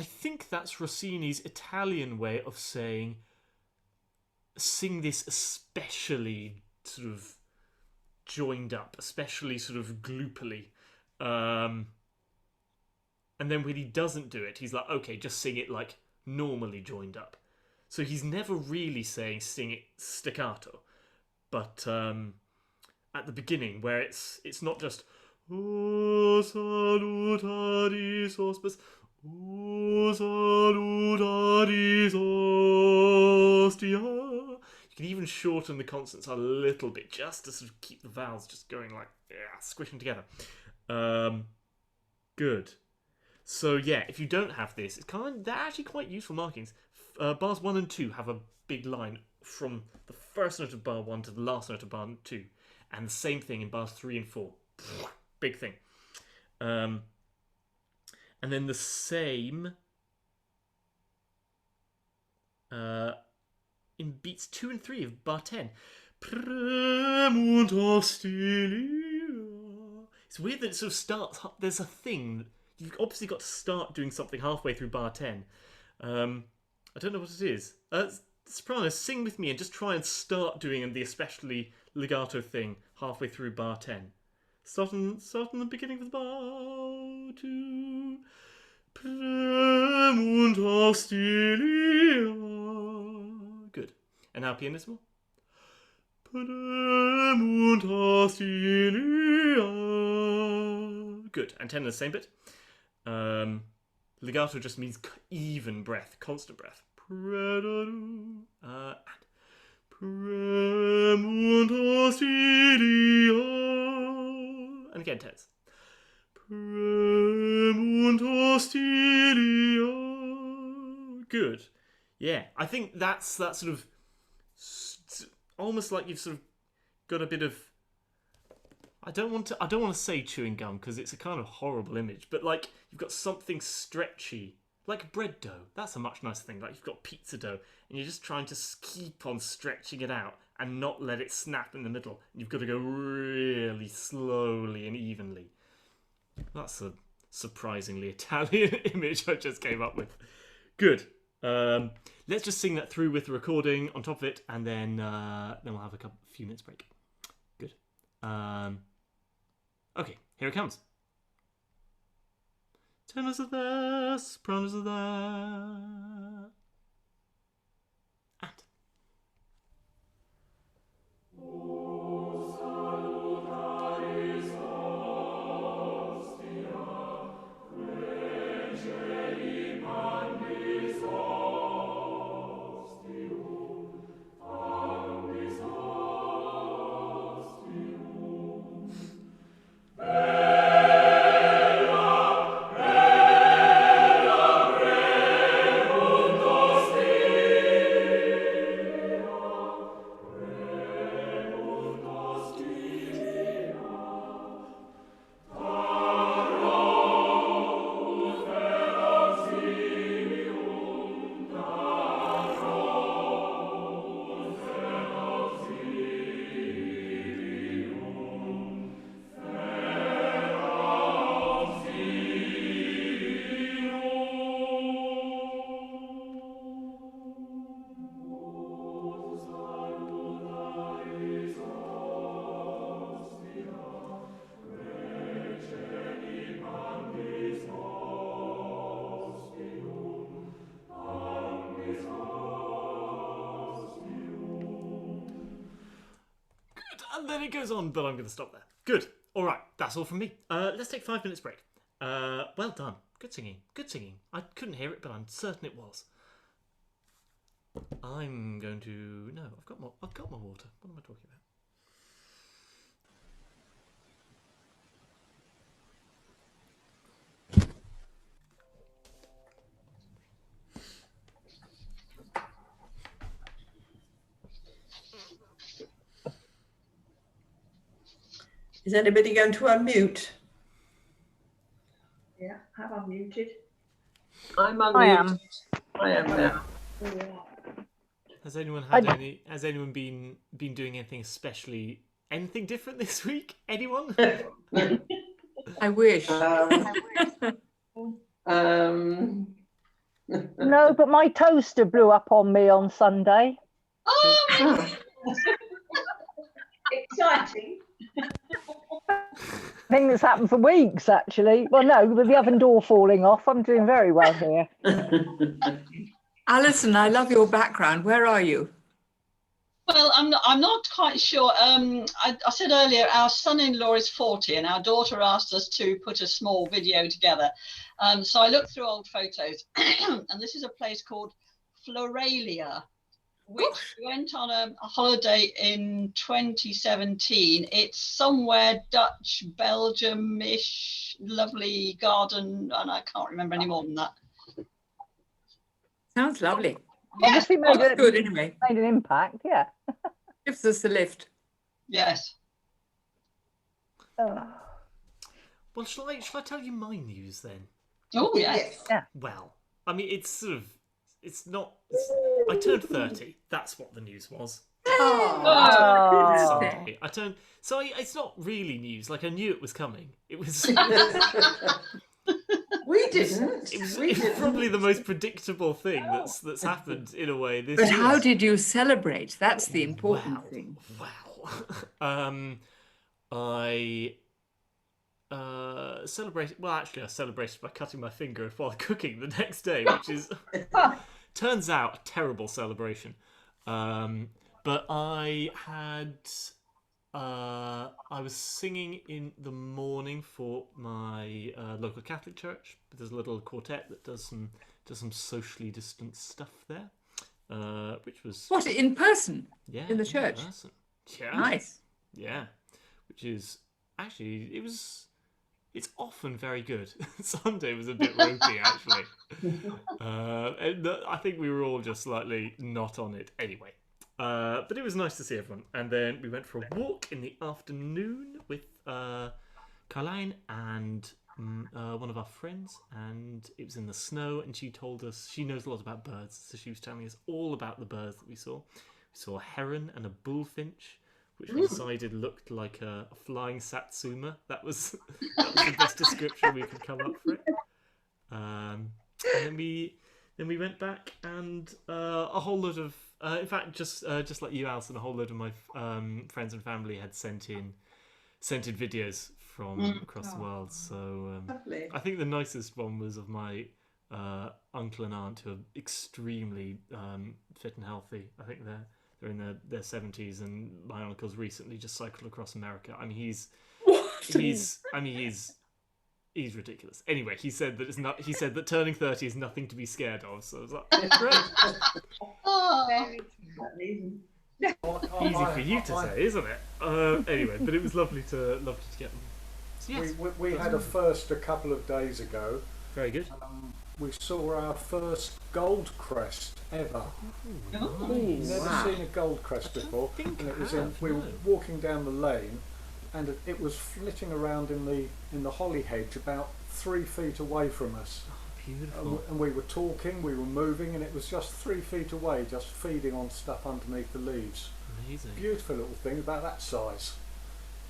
S9: think that's Rossini's Italian way of saying sing this especially sort of joined up, especially sort of gloopily. And then when he doesn't do it, he's like, okay, just sing it like normally joined up. So he's never really saying sing it staccato. But at the beginning, where it's not just O salutaris hospes, O salutaris hostia. You can even shorten the consonants a little bit just to sort of keep the vowels just going like squishing together. Good. So yeah, if you don't have this, they're actually quite useful markings. Bars 1 and 2 have a big line from the first note of bar 1 to the last note of bar 2, and the same thing in bars 3 and 4. Big thing. And then the same in beats 2 and 3 of bar 10. It's weird that it sort of starts. There's a thing. You've obviously got to start doing something halfway through bar 10. I don't know what it is. Sopranos, sing with me and just try and start doing the especially legato thing halfway through bar 10. Start in the beginning of the bar 2. Premunt hostilia. Good. And now pianissimo. Premunt hostilia. Good. And tenor the same bit. Legato just means even breath, constant breath. And premunt hostilia. And again, tense. Premunt hostilia. Good. Yeah, I think that's that sort of almost like you've sort of got a bit of. I don't want to say chewing gum because it's a kind of horrible image, but like you've got something stretchy, like bread dough. That's a much nicer thing. Like you've got pizza dough, and you're just trying to keep on stretching it out and not let it snap in the middle. And you've got to go really slowly and evenly. That's a surprisingly Italian image I just came up with. Good. Let's just sing that through with the recording on top of it, and then we'll have a few minutes break. Good. Okay, here it comes. Tenors of this, sopranos of that. And. And then it goes on, but I'm going to stop there. Good. All right, that's all from me. Let's take 5 minutes break. Well done. Good singing. Good singing. I couldn't hear it, but I'm certain it was. I'm going to... No, I've got my water. What am I talking about?
S11: Is anybody going to unmute?
S12: Yeah, I'm unmuted.
S6: I'm unmuted.
S11: I am now.
S9: Has anyone had any? Has anyone been doing anything anything different this week? Anyone?
S11: I wish.
S13: No, but my toaster blew up on me on Sunday.
S12: Oh! Exciting.
S13: Thing that's happened for weeks, actually. Well, no, with the oven door falling off, I'm doing very well here.
S11: Alison, I love your background. Where are you?
S8: Well, I'm not quite sure. I said earlier, our son-in-law is 40 and our daughter asked us to put a small video together. So I looked through old photos and this is a place called Floralia, which went on a holiday in 2017. It's somewhere Dutch, Belgium-ish, lovely garden, and I can't remember any more than that.
S11: Sounds lovely.
S13: Obviously made
S11: good anyway.
S13: Made an impact, yeah.
S11: Gives us the lift.
S8: Yes.
S9: Well, shall I tell you my news then?
S8: Oh, yes.
S13: Yeah.
S9: Well, I mean, it's not. I turned 30. That's what the news was. Sunday. It's not really news. Like, I knew it was coming. It was.
S11: We didn't.
S9: It was probably the most predictable thing that's happened in a way this
S11: But
S9: year.
S11: how did you celebrate? That's the important thing.
S9: Wow. I celebrated. Well, actually, I celebrated by cutting my finger while cooking the next day, which is turns out a terrible celebration. But I had. I was singing in the morning for my local Catholic church. There's a little quartet that does some socially distanced stuff there, which was
S11: What, in person?
S9: Yeah,
S11: in the church.
S9: In person. Yeah,
S11: nice.
S9: Yeah, which is actually it's often very good. Sunday was a bit ropey actually, and I think we were all just slightly not on it anyway. But it was nice to see everyone. And then we went for a walk in the afternoon with Caroline and one of our friends. And it was in the snow. And she told us, she knows a lot about birds. So she was telling us all about the birds that we saw. We saw a heron and a bullfinch, which we decided looked like a flying satsuma. That was the best description we could come up for it. And then we went back, and a whole load of in fact, just like you, Alison, a whole load of my friends and family had sent in videos from across the world. So I think the nicest one was of my uncle and aunt, who are extremely fit and healthy. I think they're in their 70s, and my uncle's recently just cycled across America. I mean, he's ridiculous. Anyway, he said that turning 30 is nothing to be scared of. So I was like, great. Easy for you to say, isn't it? Anyway, but it was lovely to get them. So yes,
S14: we had a first a couple of days ago.
S9: Very good.
S14: We saw our first gold crest ever. Never seen a gold crest before. And it was we were walking down the lane, and it was flitting around in the holly hedge about 3 feet away from us.
S9: Beautiful.
S14: And we were talking, we were moving, and it was just 3 feet away, just feeding on stuff underneath the leaves.
S9: Amazing.
S14: Beautiful little thing, about that size.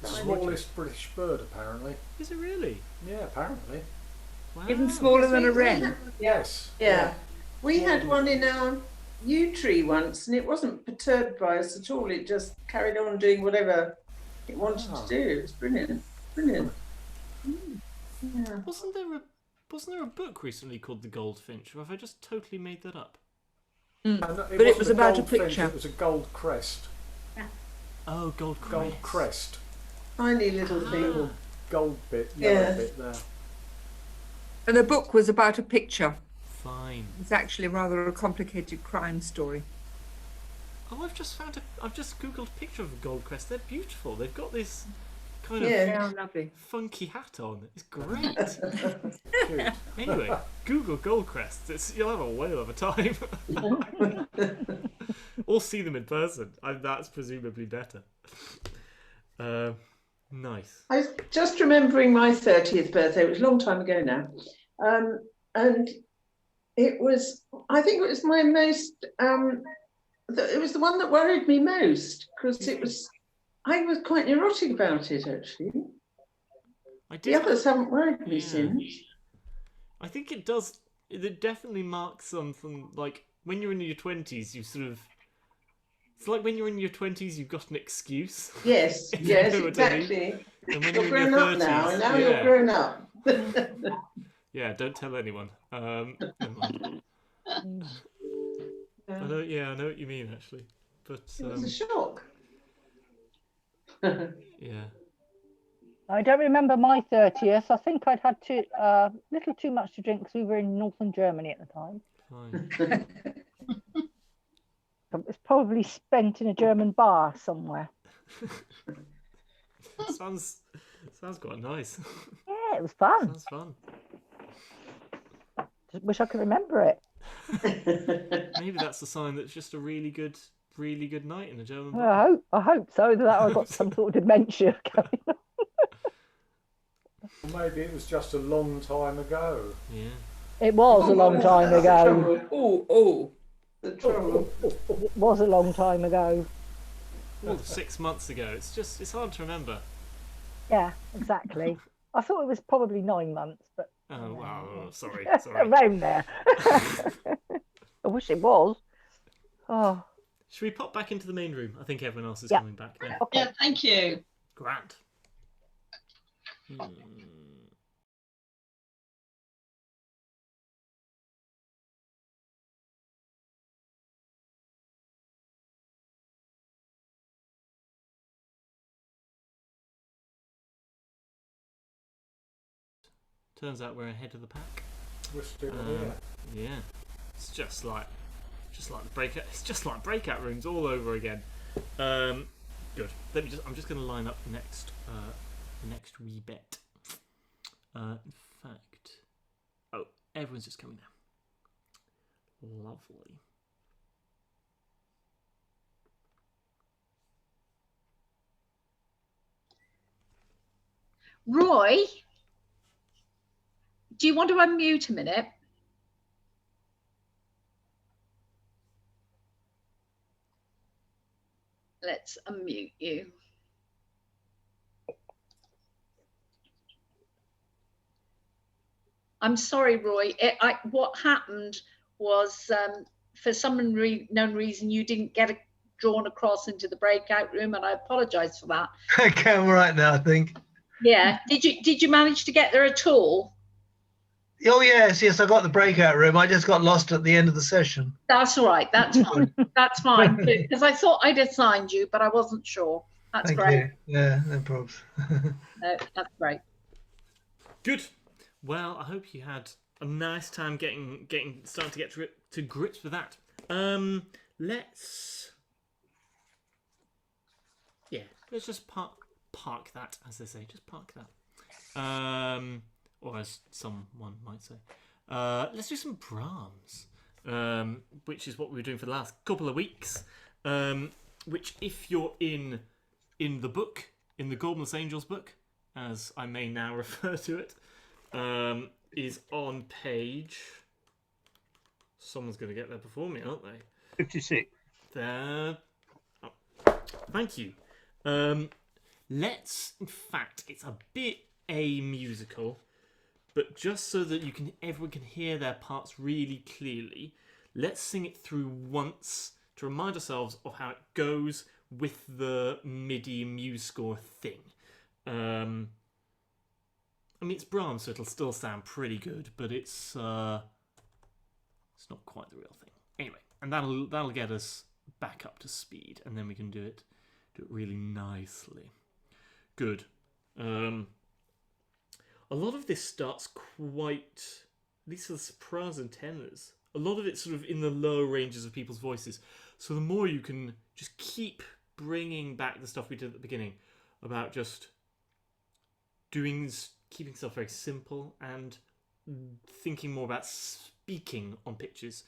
S14: The smallest British bird, apparently.
S9: Is it really?
S14: Yeah, apparently.
S9: Wow.
S11: Even smaller than a wren.
S14: Yes.
S11: Yeah. We had one in our yew tree once, and it wasn't perturbed by us at all. It just carried on doing whatever it wanted to do. It was brilliant. Brilliant. Yeah.
S9: Wasn't there a book recently called The Goldfinch, or have I just totally made that up?
S11: But it was about a picture.
S14: It was a gold crest.
S9: Oh, gold crest.
S14: Gold crest.
S11: Tiny little thing.
S14: Gold bit, yellow bit there.
S15: And the book was about a picture.
S9: Fine.
S15: It's actually rather a complicated crime story.
S9: Oh, I've just googled a picture of a gold crest. They're beautiful. They've got this kind
S15: of
S9: lovely funky hat on. It's great. Anyway, Google gold crests. You'll have a whale of a time. Or see them in person. That's presumably better. Nice.
S11: I was just remembering my 30th birthday. It was a long time ago now. And it was, I think it was my most, it was the one that worried me most, because I was quite neurotic about it, actually. The others haven't worried me since.
S9: I think it does, it definitely marks something, like, when you're in your 20s, you sort of, it's like when you're in your 20s, you've got an excuse.
S11: Yes, yes, exactly.
S9: And when
S11: you're
S9: in
S11: grown
S9: your
S11: up
S9: 30s,
S11: now, and now you're grown up.
S9: Yeah, don't tell anyone. Never mind. I know what you mean, actually. But
S11: it was a shock.
S9: Yeah.
S13: I don't remember my 30th. I think I'd had a little too much to drink because we were in northern Germany at the time.
S9: Fine.
S13: It was probably spent in a German bar somewhere.
S9: Sounds quite nice.
S13: Yeah, it was fun.
S9: Sounds fun.
S13: Just wish I could remember it.
S9: Maybe that's a sign that it's just a really good night in a German bar.
S13: Well, I hope so. That I got some sort of dementia going on.
S14: Maybe it was just a long time ago.
S9: Yeah.
S13: It was a long time ago.
S11: The trouble.
S13: It was a long time ago.
S9: Well, 6 months ago. It's hard to remember.
S13: Yeah, exactly. I thought it was probably 9 months, but
S9: oh wow, sorry.
S13: Around there. I wish it was. Oh.
S9: Should we pop back into the main room? I think everyone else is
S13: Yeah.
S9: coming back now.
S13: Okay.
S8: Yeah, thank you.
S9: Grant. Turns out we're ahead of the pack.
S14: We're still here.
S9: Yeah, it's just like the breakout. It's just like breakout rooms all over again. Good. I'm just going to line up the next wee bit. In fact, everyone's just coming now. Lovely.
S16: Roy, do you want to unmute a minute? Let's unmute you. I'm sorry, Roy. What happened was, for some unknown reason, you didn't get drawn across into the breakout room, and I apologise for that.
S17: Okay, I'm all right now, I think.
S16: Yeah. Did you manage to get there at all?
S17: Oh yes, I got the breakout room. I just got lost at the end of the session.
S16: That's all right. That's fine. That's fine. Because I thought I'd assigned you, but I wasn't sure. That's
S17: Thank
S16: great.
S17: you. Yeah, no problems.
S16: No, that's great.
S9: Good. Well, I hope you had a nice time starting to get to grips with that. Let's just park that, as they say. Just park that. Or as someone might say. Let's do some Brahms, which is what we were doing for the last couple of weeks. Which, if you're in the book, in the Gormless Angels book, as I may now refer to it, is on page... Someone's going to get there before me, aren't they?
S17: 56.
S9: There. Oh, thank you. Let's, in fact, it's a bit a musical, but just so that everyone can hear their parts really clearly, let's sing it through once to remind ourselves of how it goes with the MIDI muse score thing. I mean, it's Brahms, so it'll still sound pretty good, but it's not quite the real thing. Anyway, and that'll get us back up to speed, and then we can do it really nicely. Good. A lot of this starts quite, at least for the sopranos and tenors, a lot of it's sort of in the lower ranges of people's voices. So the more you can just keep bringing back the stuff we did at the beginning about just keeping stuff very simple and thinking more about speaking on pitches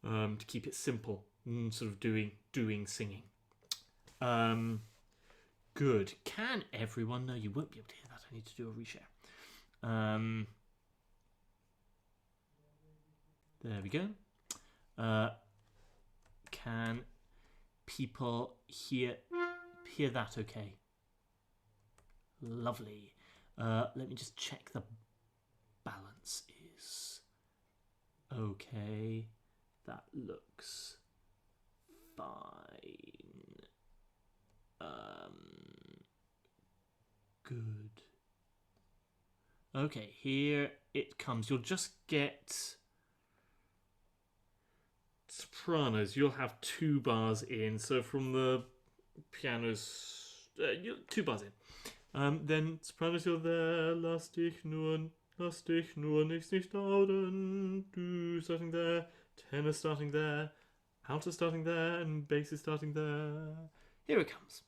S9: to keep it simple and sort of doing singing. Good. Can everyone know? You won't be able to hear that. I need to do a reshare. There we go. Can people hear that okay? Lovely. Let me just check the balance is okay. That looks fine. Good. Okay, here it comes. You'll just get sopranos. You'll have 2 bars in. So from the pianos, 2 bars in. Then sopranos, you're there. Lass dich nur nichts nicht dauern. Du starting there. Tenor starting there. Alto starting there. And bass is starting there. Here it comes.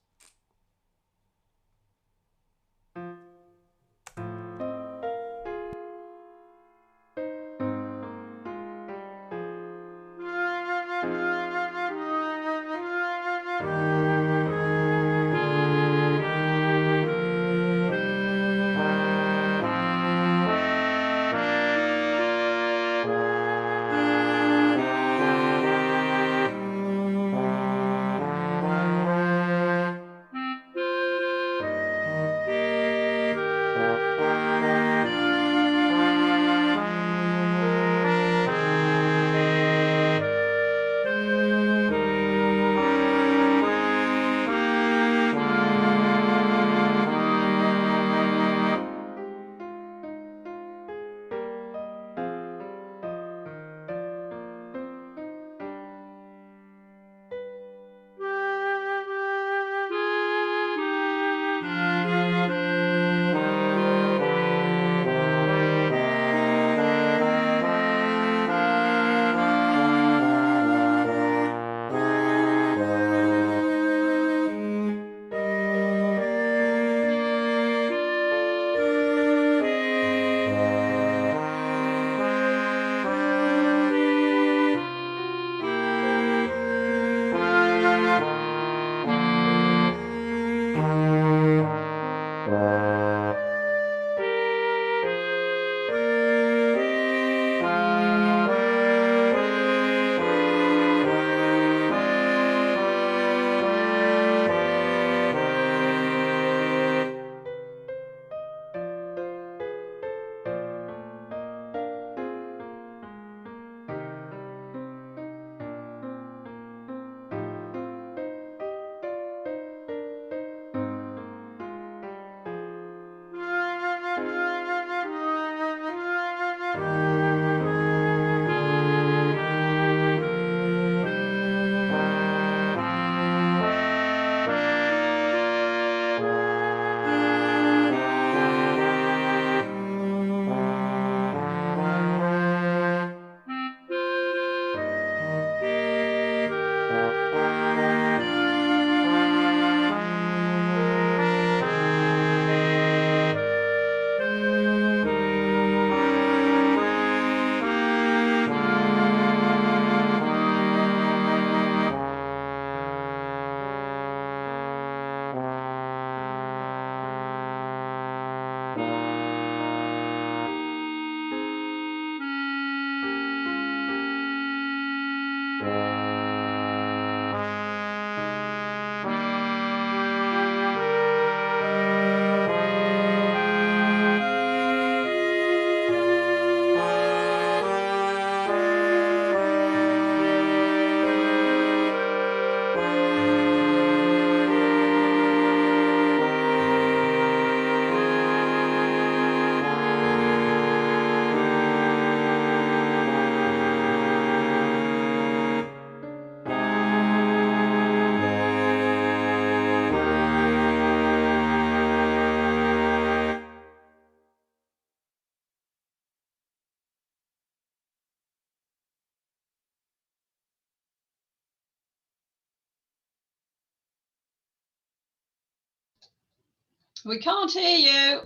S8: We can't hear you.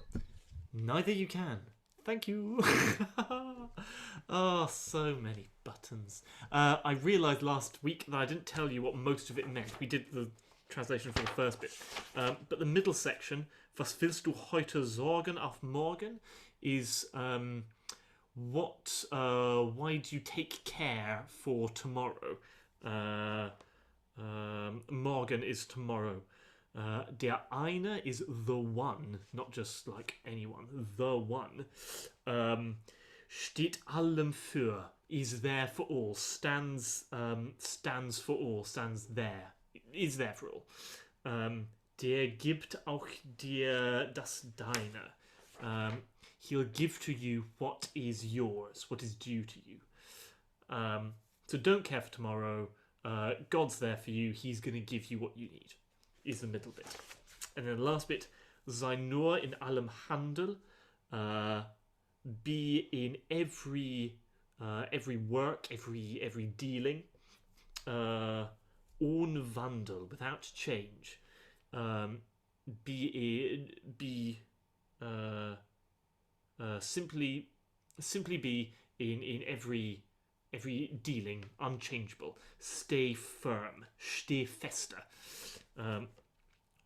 S9: Neither you can. Thank you. Oh, so many buttons. I realised last week that I didn't tell you what most of it meant. We did the translation for the first bit. But the middle section, was willst du heute sorgen auf morgen, is why do you take care for tomorrow? Morgen is tomorrow. Der eine is the one, not just like anyone, the one. Steht allem für, is there for all, stands for all, stands there, is there for all. Der gibt auch dir das deine. He'll give to you what is yours, what is due to you. So don't care for tomorrow. God's there for you. He's going to give you what you need. Is the middle bit. And then the last bit, sei nur in allem Handel. Be in every work, every dealing. Ohne Wandel, without change. Simply be in every dealing unchangeable. Stay firm. Steh fester.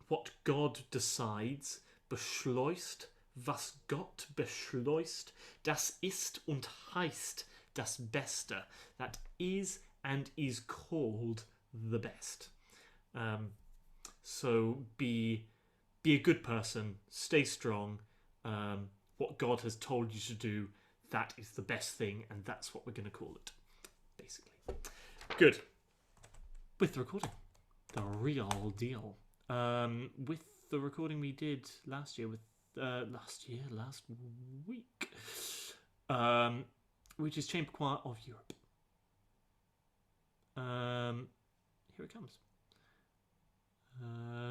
S9: What God decides, beschleust, was Gott beschleust, das ist und heißt das Beste. That is and is called the best. So be a good person. Stay strong. What God has told you to do, that is the best thing, and that's what we're going to call it, basically. Good. With the recording. The real deal. With the recording we did last week, which is Chamber Choir of Europe. Here it comes.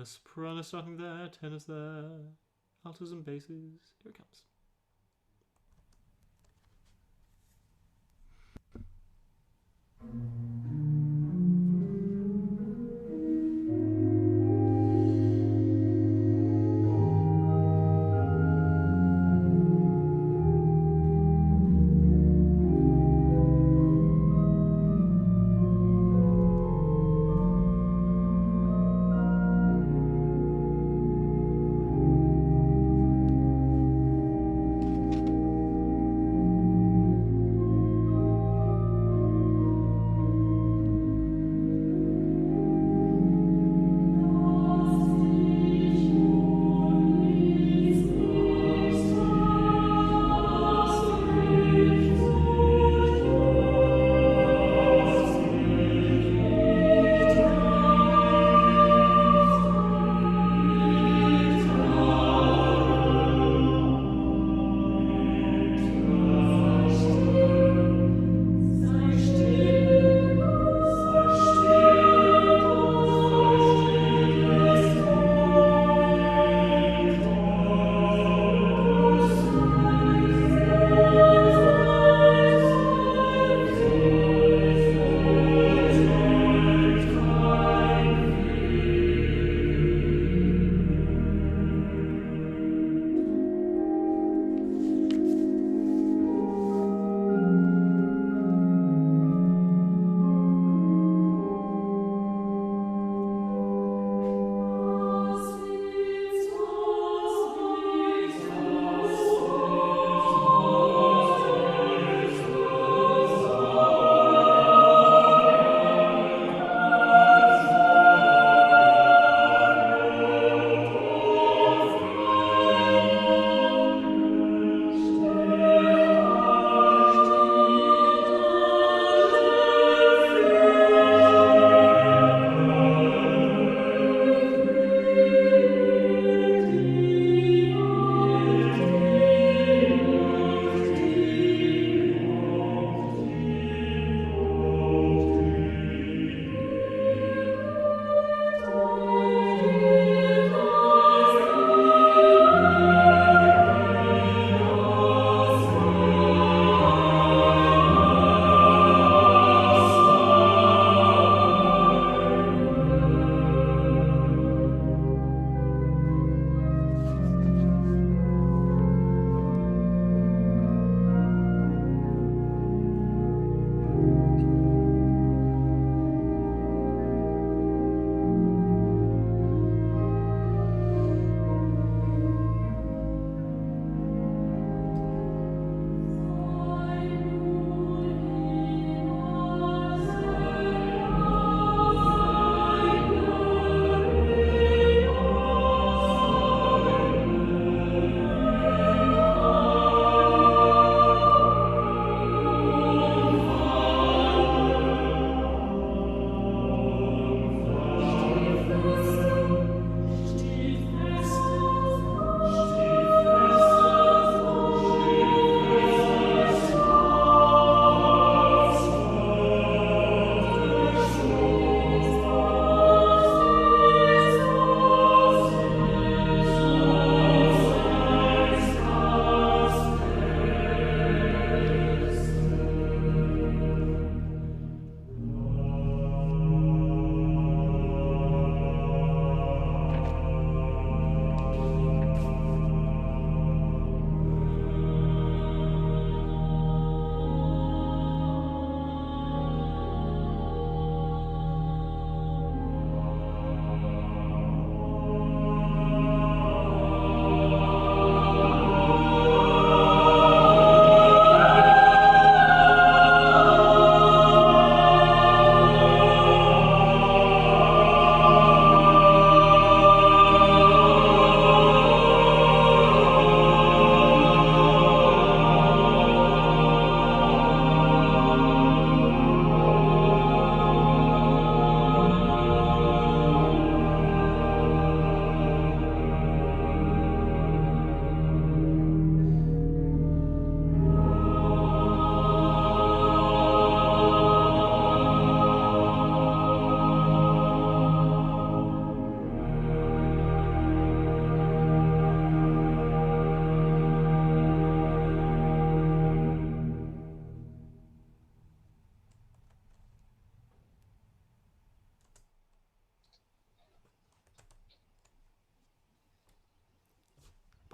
S9: Soprano starting there, tenors there, altos and basses. Here it comes.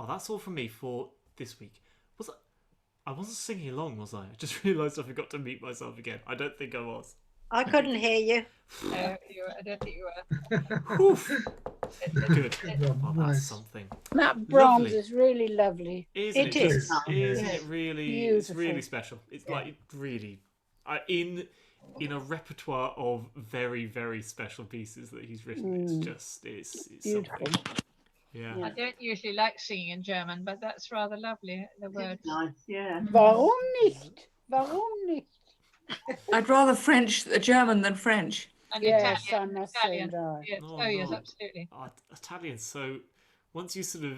S9: Oh, that's all from me for this week. I wasn't singing along, was I? I just realised I forgot to mute myself again. I don't think I was.
S5: I couldn't hear you.
S10: No, I don't think you were.
S9: Good. Well, that's something.
S1: That Brahms
S9: Lovely.
S1: is really lovely.
S9: Isn't it? Isn't
S1: Yeah.
S9: it really?
S1: Beautiful.
S9: It's really special. It's like really in a repertoire of very, very special pieces that he's written. It's just it's
S1: beautiful.
S9: something. Yeah.
S10: I don't usually like singing in German, but that's rather lovely. The words.
S2: Nice, yeah.
S1: Warum nicht? Warum nicht?
S15: I'd rather French, German than French.
S10: And
S1: Yes,
S10: Italian.
S1: I must
S10: Italian.
S1: say that.
S10: Yes.
S9: Oh,
S10: Oh, yes,
S9: no.
S10: absolutely.
S9: Italian. So once you sort of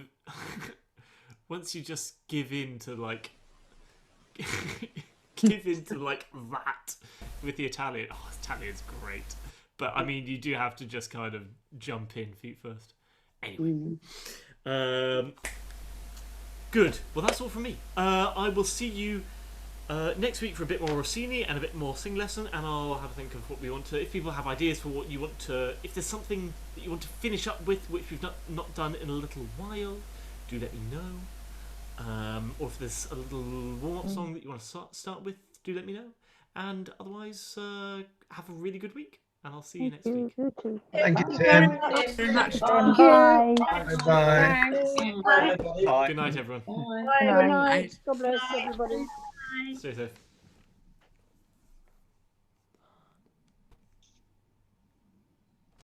S9: once you just give in to like that with the Italian. Oh, Italian's great. But I mean, you do have to just kind of jump in feet first. Anyway, good. Well, that's all from me. I will see you next week for a bit more Rossini and a bit more sing lesson, and I'll have a think of what we want to. If people have ideas for what you want to, if there's something that you want to finish up with, which we've not done in a little while, do let me know. Or if there's a little warm-up song that you want to start with, do let me know. And otherwise, have a really good week. And I'll see you next week.
S17: Thank you, Tim.
S15: Very much.
S13: Bye.
S17: Bye.
S3: Bye.
S9: Good night, everyone.
S1: Good night. God bless everybody.
S9: Stay safe.